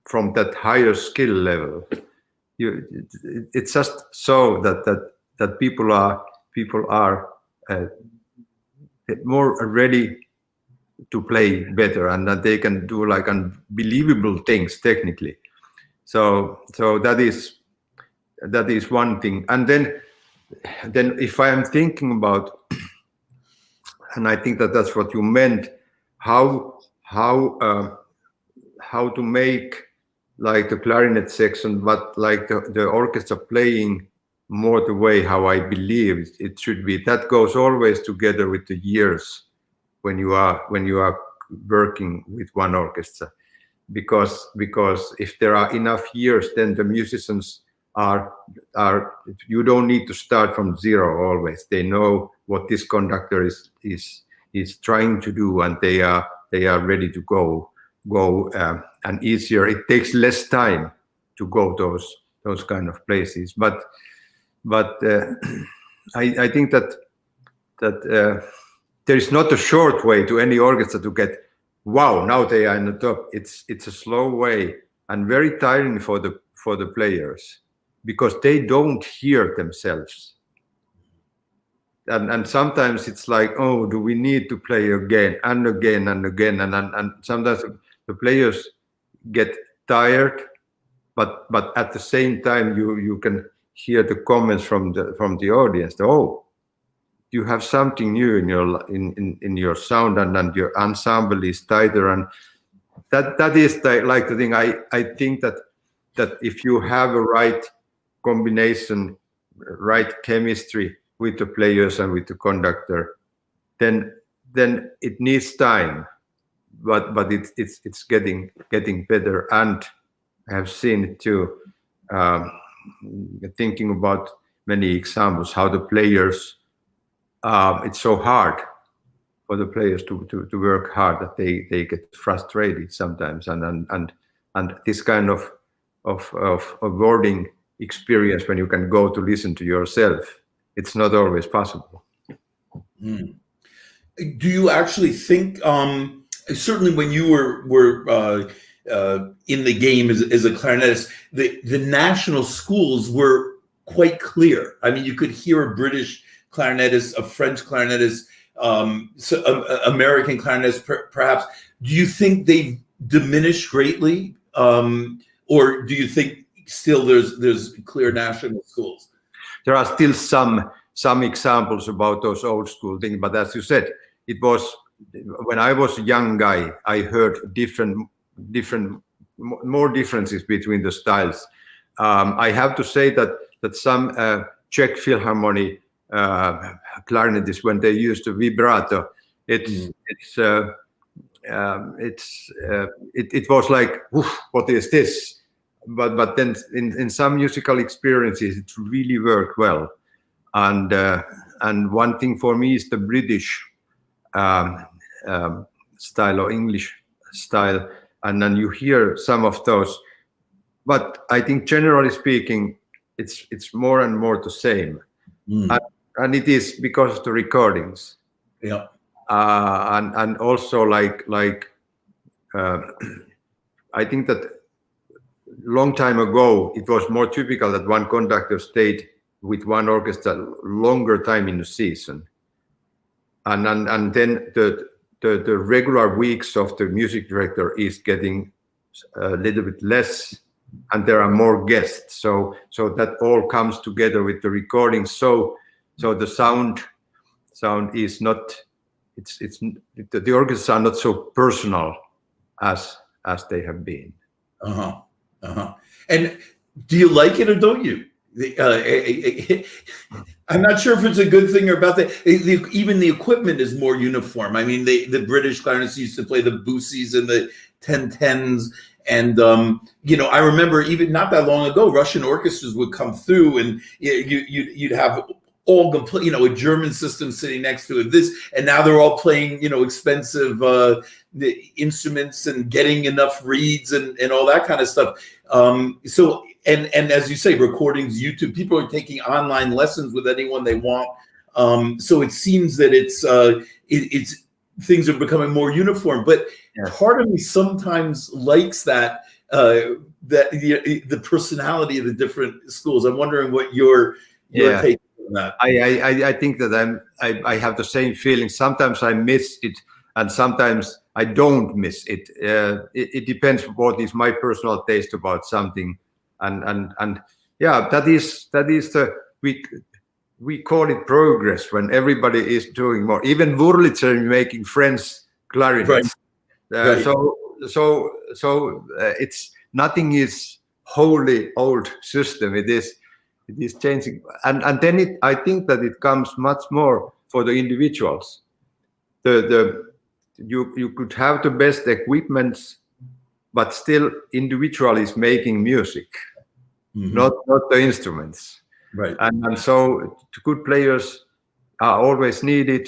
from that higher skill level, it's just so that people are more ready to play better, and that they can do like unbelievable things technically. So that is one thing. And then if I am thinking about, and I think that's what you meant, how to make like the clarinet section, but like the orchestra playing more the way how I believe it should be. That goes always together with the years when you are working with one orchestra, because if there are enough years, then the musicians are you don't need to start from zero always. They know what this conductor is trying to do, and they are ready to go and easier. It takes less time to go those kind of places, but I think that there is not a short way to any orchestra to get, wow, now they are in the top. It's a slow way and very tiring for the players, because they don't hear themselves. And sometimes it's like, oh, do we need to play again and again and again? And sometimes the players get tired, but at the same time you can hear the comments from the audience. Oh, you have something new in your sound, and your ensemble is tighter, and that is like the thing. I think that if you have a right combination, right chemistry with the players and with the conductor, then it needs time, but it's getting better. And I have seen it too, thinking about many examples how the players, it's so hard for the players to work hard that they get frustrated sometimes, and this kind of awarding experience, when you can go to listen to yourself, it's not always possible. Do you actually think, certainly when you were in the game as a clarinetist, the national schools were quite clear. I mean, you could hear a British clarinetist, a French clarinetist, American clarinetist, perhaps. Do you think they've diminished greatly, or do you think still there's clear national schools? There are still some examples about those old school things, but as you said, it was when I was a young guy, I heard more differences between the styles. I have to say that some Czech Philharmonic clarinetists, when they used the vibrato, it was like, oof, what is this? But then in some musical experiences, it really worked well. And one thing for me is the British style or English style, and then you hear some of those. But I think generally speaking, it's more and more the same, and it is because of the recordings. Yeah, and also like I think that long time ago it was more typical that one conductor stayed with one orchestra longer time in the season, and then the regular weeks of the music director is getting a little bit less, and there are more guests, so that all comes together with the recording, so the sound is not, the orchestras are not so personal as they have been. And do you like it or don't you? I'm not sure if it's a good thing or about that. Even the equipment is more uniform. I mean, the British clarinetists used to play the Boosies and the 1010s. And, I remember even not that long ago, Russian orchestras would come through and you'd have all complete, a German system sitting next to it. And now they're all playing, expensive instruments and getting enough reeds and all that kind of stuff. So as you say, recordings, YouTube, people are taking online lessons with anyone they want. So it seems that it's things are becoming more uniform. But part of me sometimes likes that the personality of the different schools. I'm wondering what your take on that. I think that I have the same feeling. Sometimes I miss it, and sometimes I don't miss it. It depends what is my personal taste about something, and yeah, that is the we call it progress when everybody is doing more. Even Wurlitzer making French clarinets. Right. So it's nothing is wholly old system. It is changing, and then I think that it comes much more for the individuals. You could have the best equipments, but still individual is making music, not the instruments. Right. And so good players are always needed,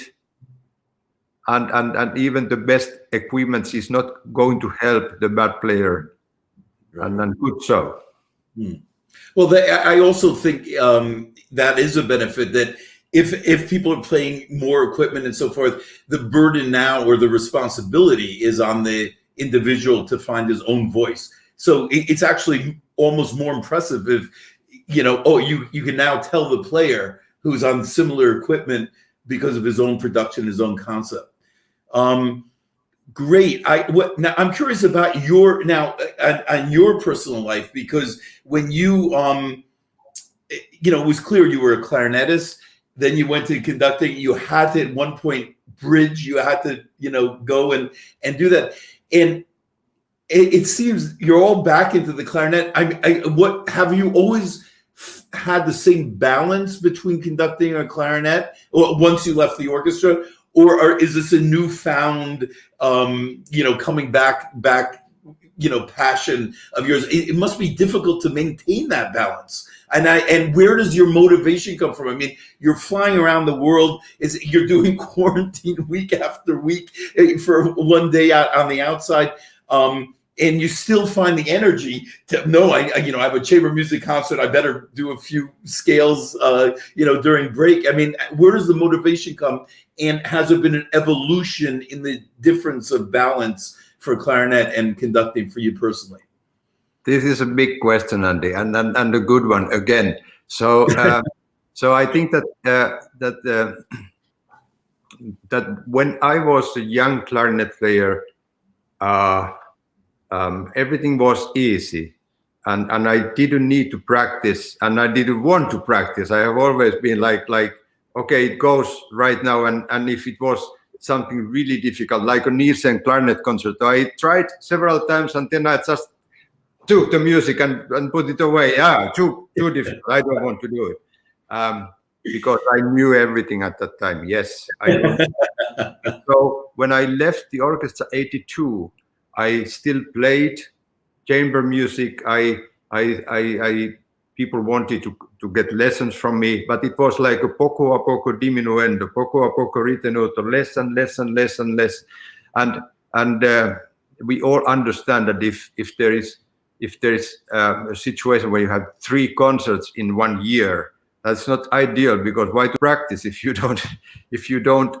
and even the best equipment is not going to help the bad player, and good so. Well, I also think that is a benefit, that if people are playing more equipment and so forth, the burden now or the responsibility is on the individual to find his own voice. So it's actually almost more impressive if, you can now tell the player who's on similar equipment because of his own production, his own concept. Great. Now I'm curious about your personal life, because when you it was clear you were a clarinetist, then you went to conducting, you had to at one point bridge, you had to go and do that, and it seems you're all back into the clarinet. What have you always had the same balance between conducting or clarinet, or once you left the orchestra, or is this a newfound coming back passion of yours? It must be difficult to maintain that balance. And where does your motivation come from? I mean, you're flying around the world. You're doing quarantine week after week for one day out on the outside, and you still find the energy to I have a chamber music concert. I better do a few scales, during break. I mean, where does the motivation come? And has there been an evolution in the difference of balance for clarinet and conducting for you personally? This is a big question, Andy, and a good one again. So, so I think that when I was a young clarinet player, everything was easy, and I didn't need to practice, and I didn't want to practice. I have always been like, okay, it goes right now, and if it was something really difficult, like a Nielsen clarinet concert, I tried several times, and then I just took the music and put it away. Too difficult. I don't want to do it, because I knew everything at that time. Yes, I knew. So when I left the orchestra '82, I still played chamber music. People wanted to get lessons from me, but it was like a poco a poco diminuendo, poco a poco ritenuto, less and less and less and less, and we all understand that if there is a situation where you have 3 concerts in 1 year, that's not ideal, because why to practice if you don't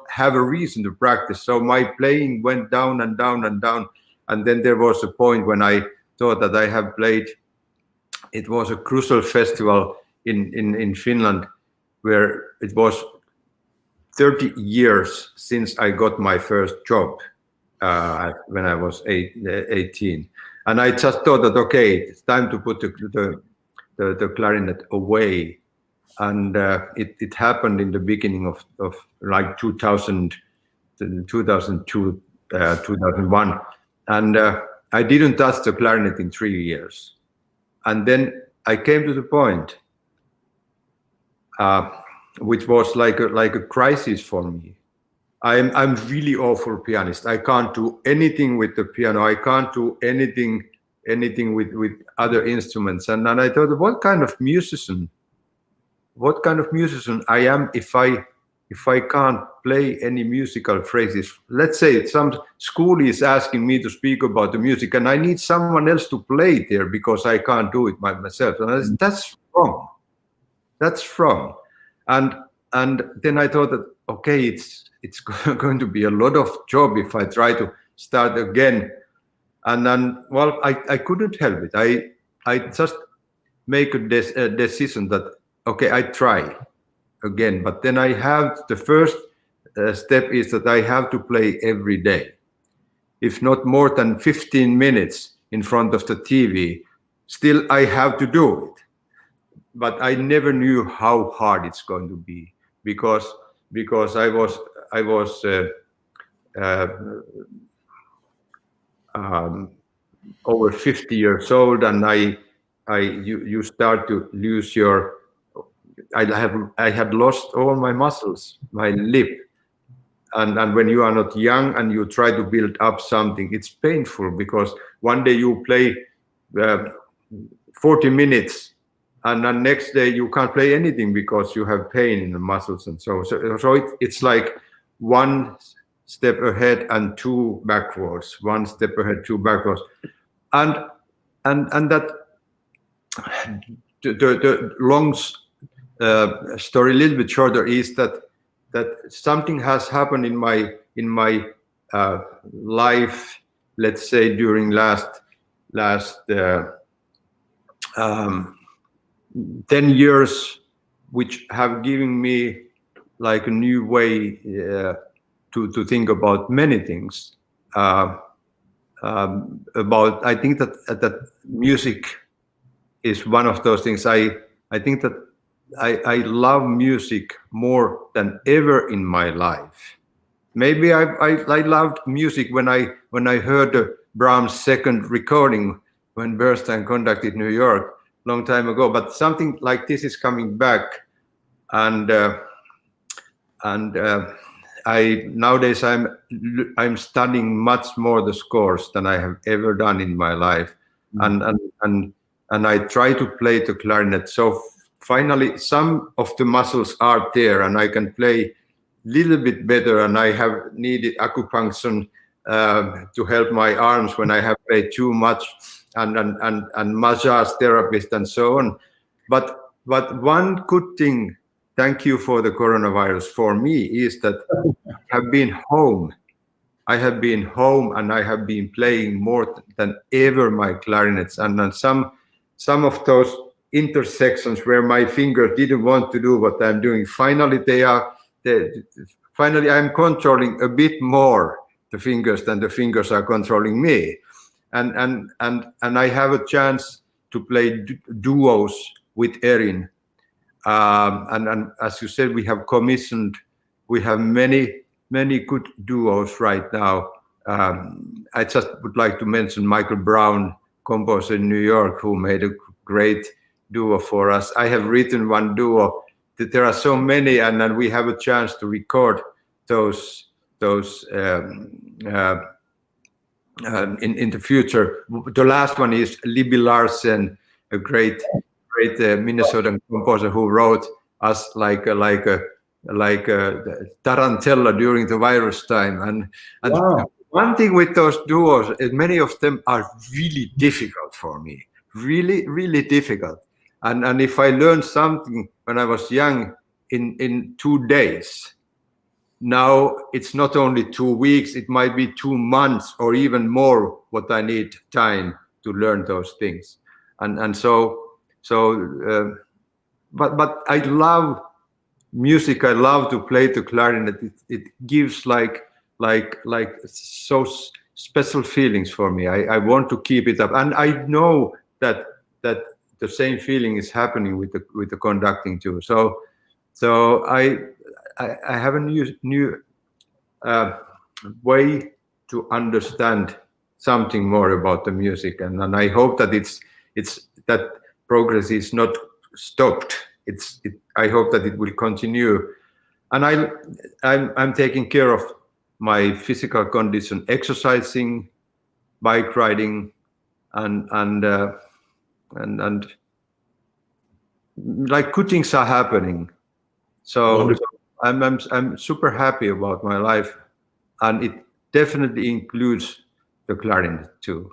have a reason to practice? So my playing went down and down and down, and then there was a point when I thought that I have played. It was a crucial festival in Finland, where it was 30 years since I got my first job when I was 18. And I just thought that, okay, it's time to put the clarinet away. And it happened in the beginning of like 2000, 2002, 2001. And I didn't touch the clarinet in 3 years. And then I came to the point, which was like a crisis for me. I'm really awful pianist. I can't do anything with the piano. I can't do anything with other instruments. And I thought, what kind of musician I am if I can't play any musical phrases. Let's say some school is asking me to speak about the music, and I need someone else to play there because I can't do it by myself. And that's wrong. That's wrong. And then I thought that, okay, it's going to be a lot of job if I try to start again. And then, well, I couldn't help it. I just make a decision that, okay, I try again. But then I have the first step is that I have to play every day. If not more than 15 minutes in front of the TV, still I have to do it. But I never knew how hard it's going to be because I was over 50 years old, and you start to lose your. I had lost all my muscles, my lip, and when you are not young and you try to build up something, it's painful because one day you play 40 minutes. And the next day you can't play anything because you have pain in the muscles and so it's like one step ahead and 2 backwards, 1 step ahead, 2 backwards, and that the story a little bit shorter is that something has happened in my life, let's say during last 10 years, which have given me like a new way to think about many things. I think that music is one of those things. I think that I love music more than ever in my life. Maybe I loved music when I heard the Brahms second recording when Bernstein conducted New York long time ago. But something like this is coming back, and nowadays I'm studying much more the scores than I have ever done in my life, and I try to play the clarinet. So finally, some of the muscles are there, and I can play little bit better, and I have needed acupuncture to help my arms when I have played too much, and massage therapist and so on. But one good thing, thank you for the coronavirus, for me is that I have been home. I have been home, and I have been playing more than ever my clarinets, and some of those intersections where my fingers didn't want to do what I'm doing, finally finally I'm controlling a bit more the fingers than the fingers are controlling me, and I have a chance to play duos with Erin, and as you said, we have many good duos right now. I just would like to mention Michael Brown, composer in New York, who made a great duo for us. I have written one duo. There are so many, and then we have a chance to record those in the future. The last one is Libby Larsen, a great Minnesotan composer who wrote us like a tarantella during the virus time. And Wow. one thing with those duos is many of them are really difficult for me, really difficult. And if I learned something when I was young in 2 days, now it's not only 2 weeks, it might be 2 months or even more what I need time to learn those things. But I love music. I love to play the clarinet. It gives like so special feelings for me. I want to keep it up, and I know that the same feeling is happening with the conducting too. So I have a new way to understand something more about the music, and I hope that it's that progress is not stopped. I hope that it will continue, and I'm taking care of my physical condition, exercising, bike riding, and like good things are happening. So Wonderful. I'm super happy about my life, and it definitely includes the clarinet too.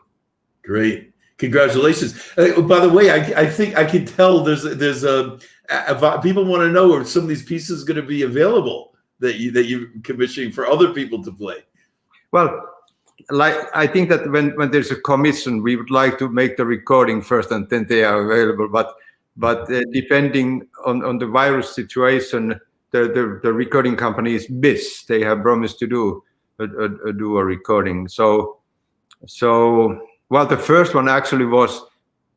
Great. Congratulations. By the way, I think I can tell there's people want to know, are some of these pieces going to be available that you're commissioning for other people to play? Well, like I think that when there's a commission, we would like to make the recording first, and then they are available. But depending on the virus situation, the recording company is BIS. They have promised to do a recording. So well, the first one actually was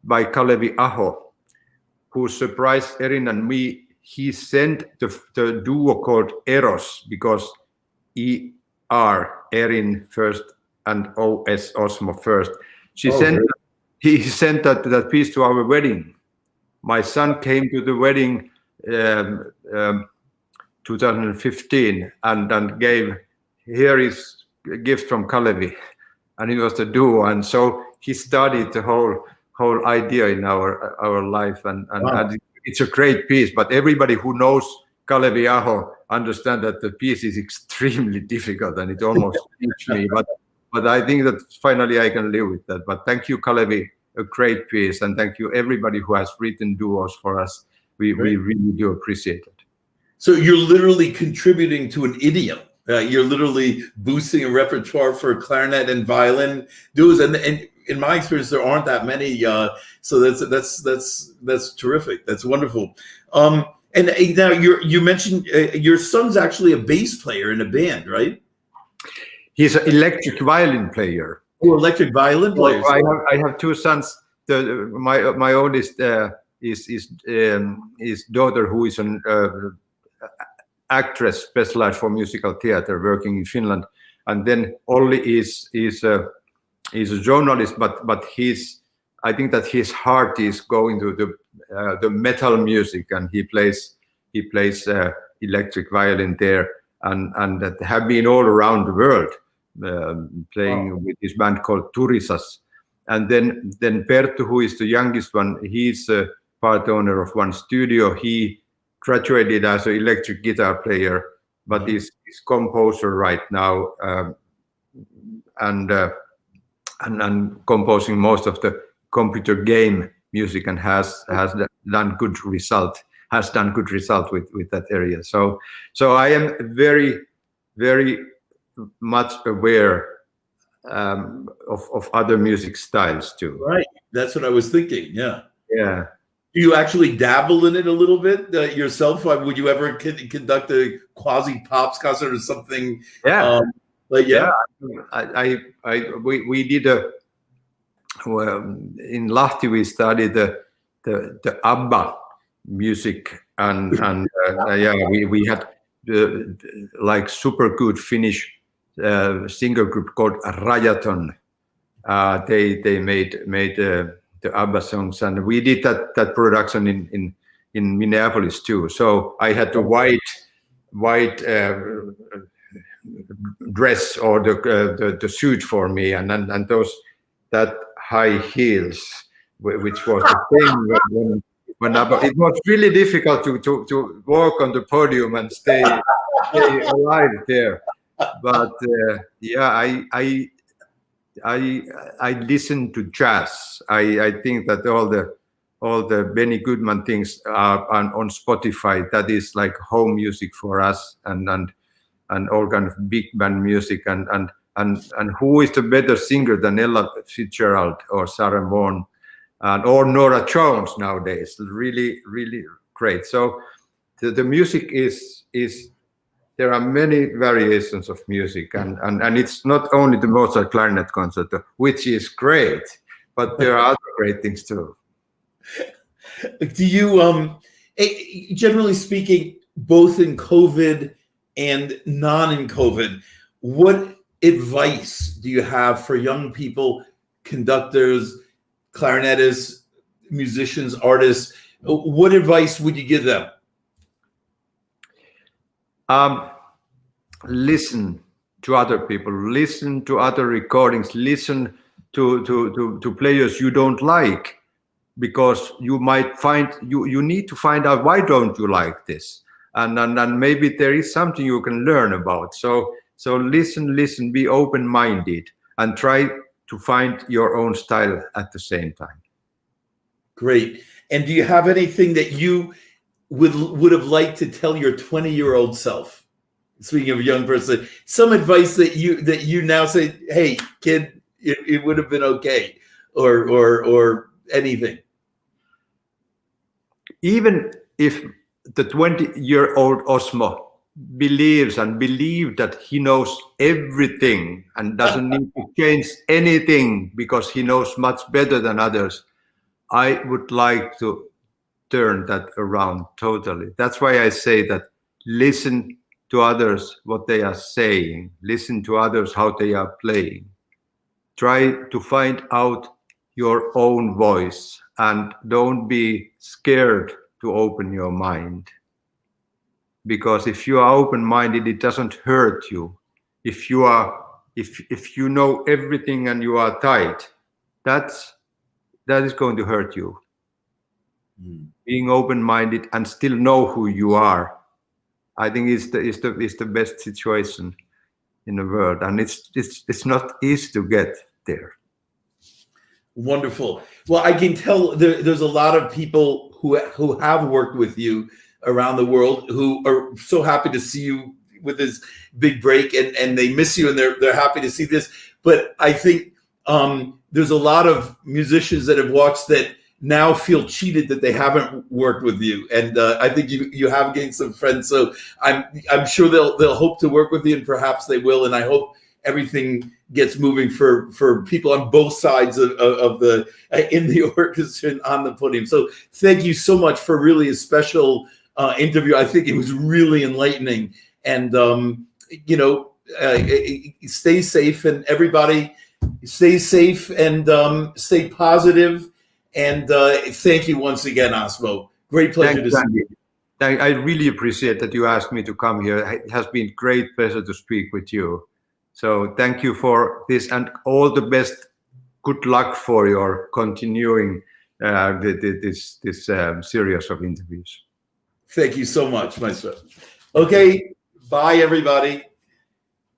by Kalevi Aho, who surprised Erin and me. He sent the duo called Eros, because Erin first and OS Osmo first. He sent that piece to our wedding. My son came to the wedding 2015 and gave, here is a gift from Kalevi, and it was the duo, and so he studied the whole idea in our life, and it's a great piece. But everybody who knows Kalevi Aho understand that the piece is extremely difficult, and it almost reached me. But I think that finally I can live with that. But thank you, Kalevi, a great piece, and thank you everybody who has written duos for us. we really do appreciate it. So you're literally contributing to an idiom. You're literally boosting a repertoire for clarinet and violin duos, and in my experience, there aren't that many. So that's terrific. That's wonderful. And now you mentioned your son's actually a bass player in a band, right? He's an electric violin player. Oh, electric violin player. I have two sons. My oldest is his daughter, who is an actress specialized for musical theater, working in Finland, and then Olli is a journalist, but I think that his heart is going to the metal music, and he plays electric violin there, and that have been all around the world playing with his band called Turisas. And then Perttu, who is the youngest one, he's a part owner of one studio. He graduated as an electric guitar player, but he's composer right now, and composing most of the computer game music, and has done good result with that area. So I am very, very much aware of other music styles too. Right, that's what I was thinking. Yeah. Do you actually dabble in it a little bit yourself? Would you ever conduct a quasi pops concert or something? Yeah. Yeah. We did in Lahti we studied the ABBA music, and we had like super good Finnish singer group called Rajaton. They made the ABBA songs, and we did that production in Minneapolis too. So I had the white dress or the suit for me, and that high heels, which was the thing when ABBA. It was really difficult to walk on the podium and stay alive there. But I listen to jazz. I think that all the Benny Goodman things are on Spotify. That is like home music for us, and all kind of big band music, and who is the better singer than Ella Fitzgerald or Sarah Vaughan or Nora Jones nowadays? Really, really great. So the music is. There are many variations of music, and it's not only the Mozart Clarinet Concerto, which is great, but there are other great things too. Do you, generally speaking, both in COVID and in COVID, what advice do you have for young people, conductors, clarinetists, musicians, artists? What advice would you give them? Listen to other people, listen to other recordings, listen to players you don't like, because you might find you need to find out why don't you like this, and maybe there is something you can learn about. So listen, be open-minded, and try to find your own style at the same time. Great. And do you have anything that you would have liked to tell your 20-year-old self? Speaking of a young person, some advice that you now say, hey kid, it would have been okay, or anything. Even if the 20-year-old Osmo believes that he knows everything and doesn't need to change anything because he knows much better than others, I would like to turn that around totally. That's why I say that listen to others, what they are saying, listen to others, how they are playing. Try to find out your own voice, and don't be scared to open your mind. Because if you are open-minded, it doesn't hurt you. If you know everything and you are tight, that is going to hurt you. Being open-minded and still know who you are, I think is the best situation in the world, and it's not easy to get there. Wonderful. Well, I can tell there's a lot of people who have worked with you around the world, who are so happy to see you with this big break, and they miss you, and they're happy to see this. But I think there's a lot of musicians that have watched that now feel cheated that they haven't worked with you, and I think you have gained some friends. So I'm sure they'll hope to work with you, and perhaps they will. And I hope everything gets moving for people on both sides of the in the orchestra and on the podium. So thank you so much for really a special interview. I think it was really enlightening, and stay safe, and everybody stay safe and stay positive. And thank you once again, Osmo. Great pleasure to see you. I really appreciate that you asked me to come here. It has been great pleasure to speak with you. So thank you for this, and all the best. Good luck for your continuing this series of interviews. Thank you so much, Maestro. Okay, bye everybody.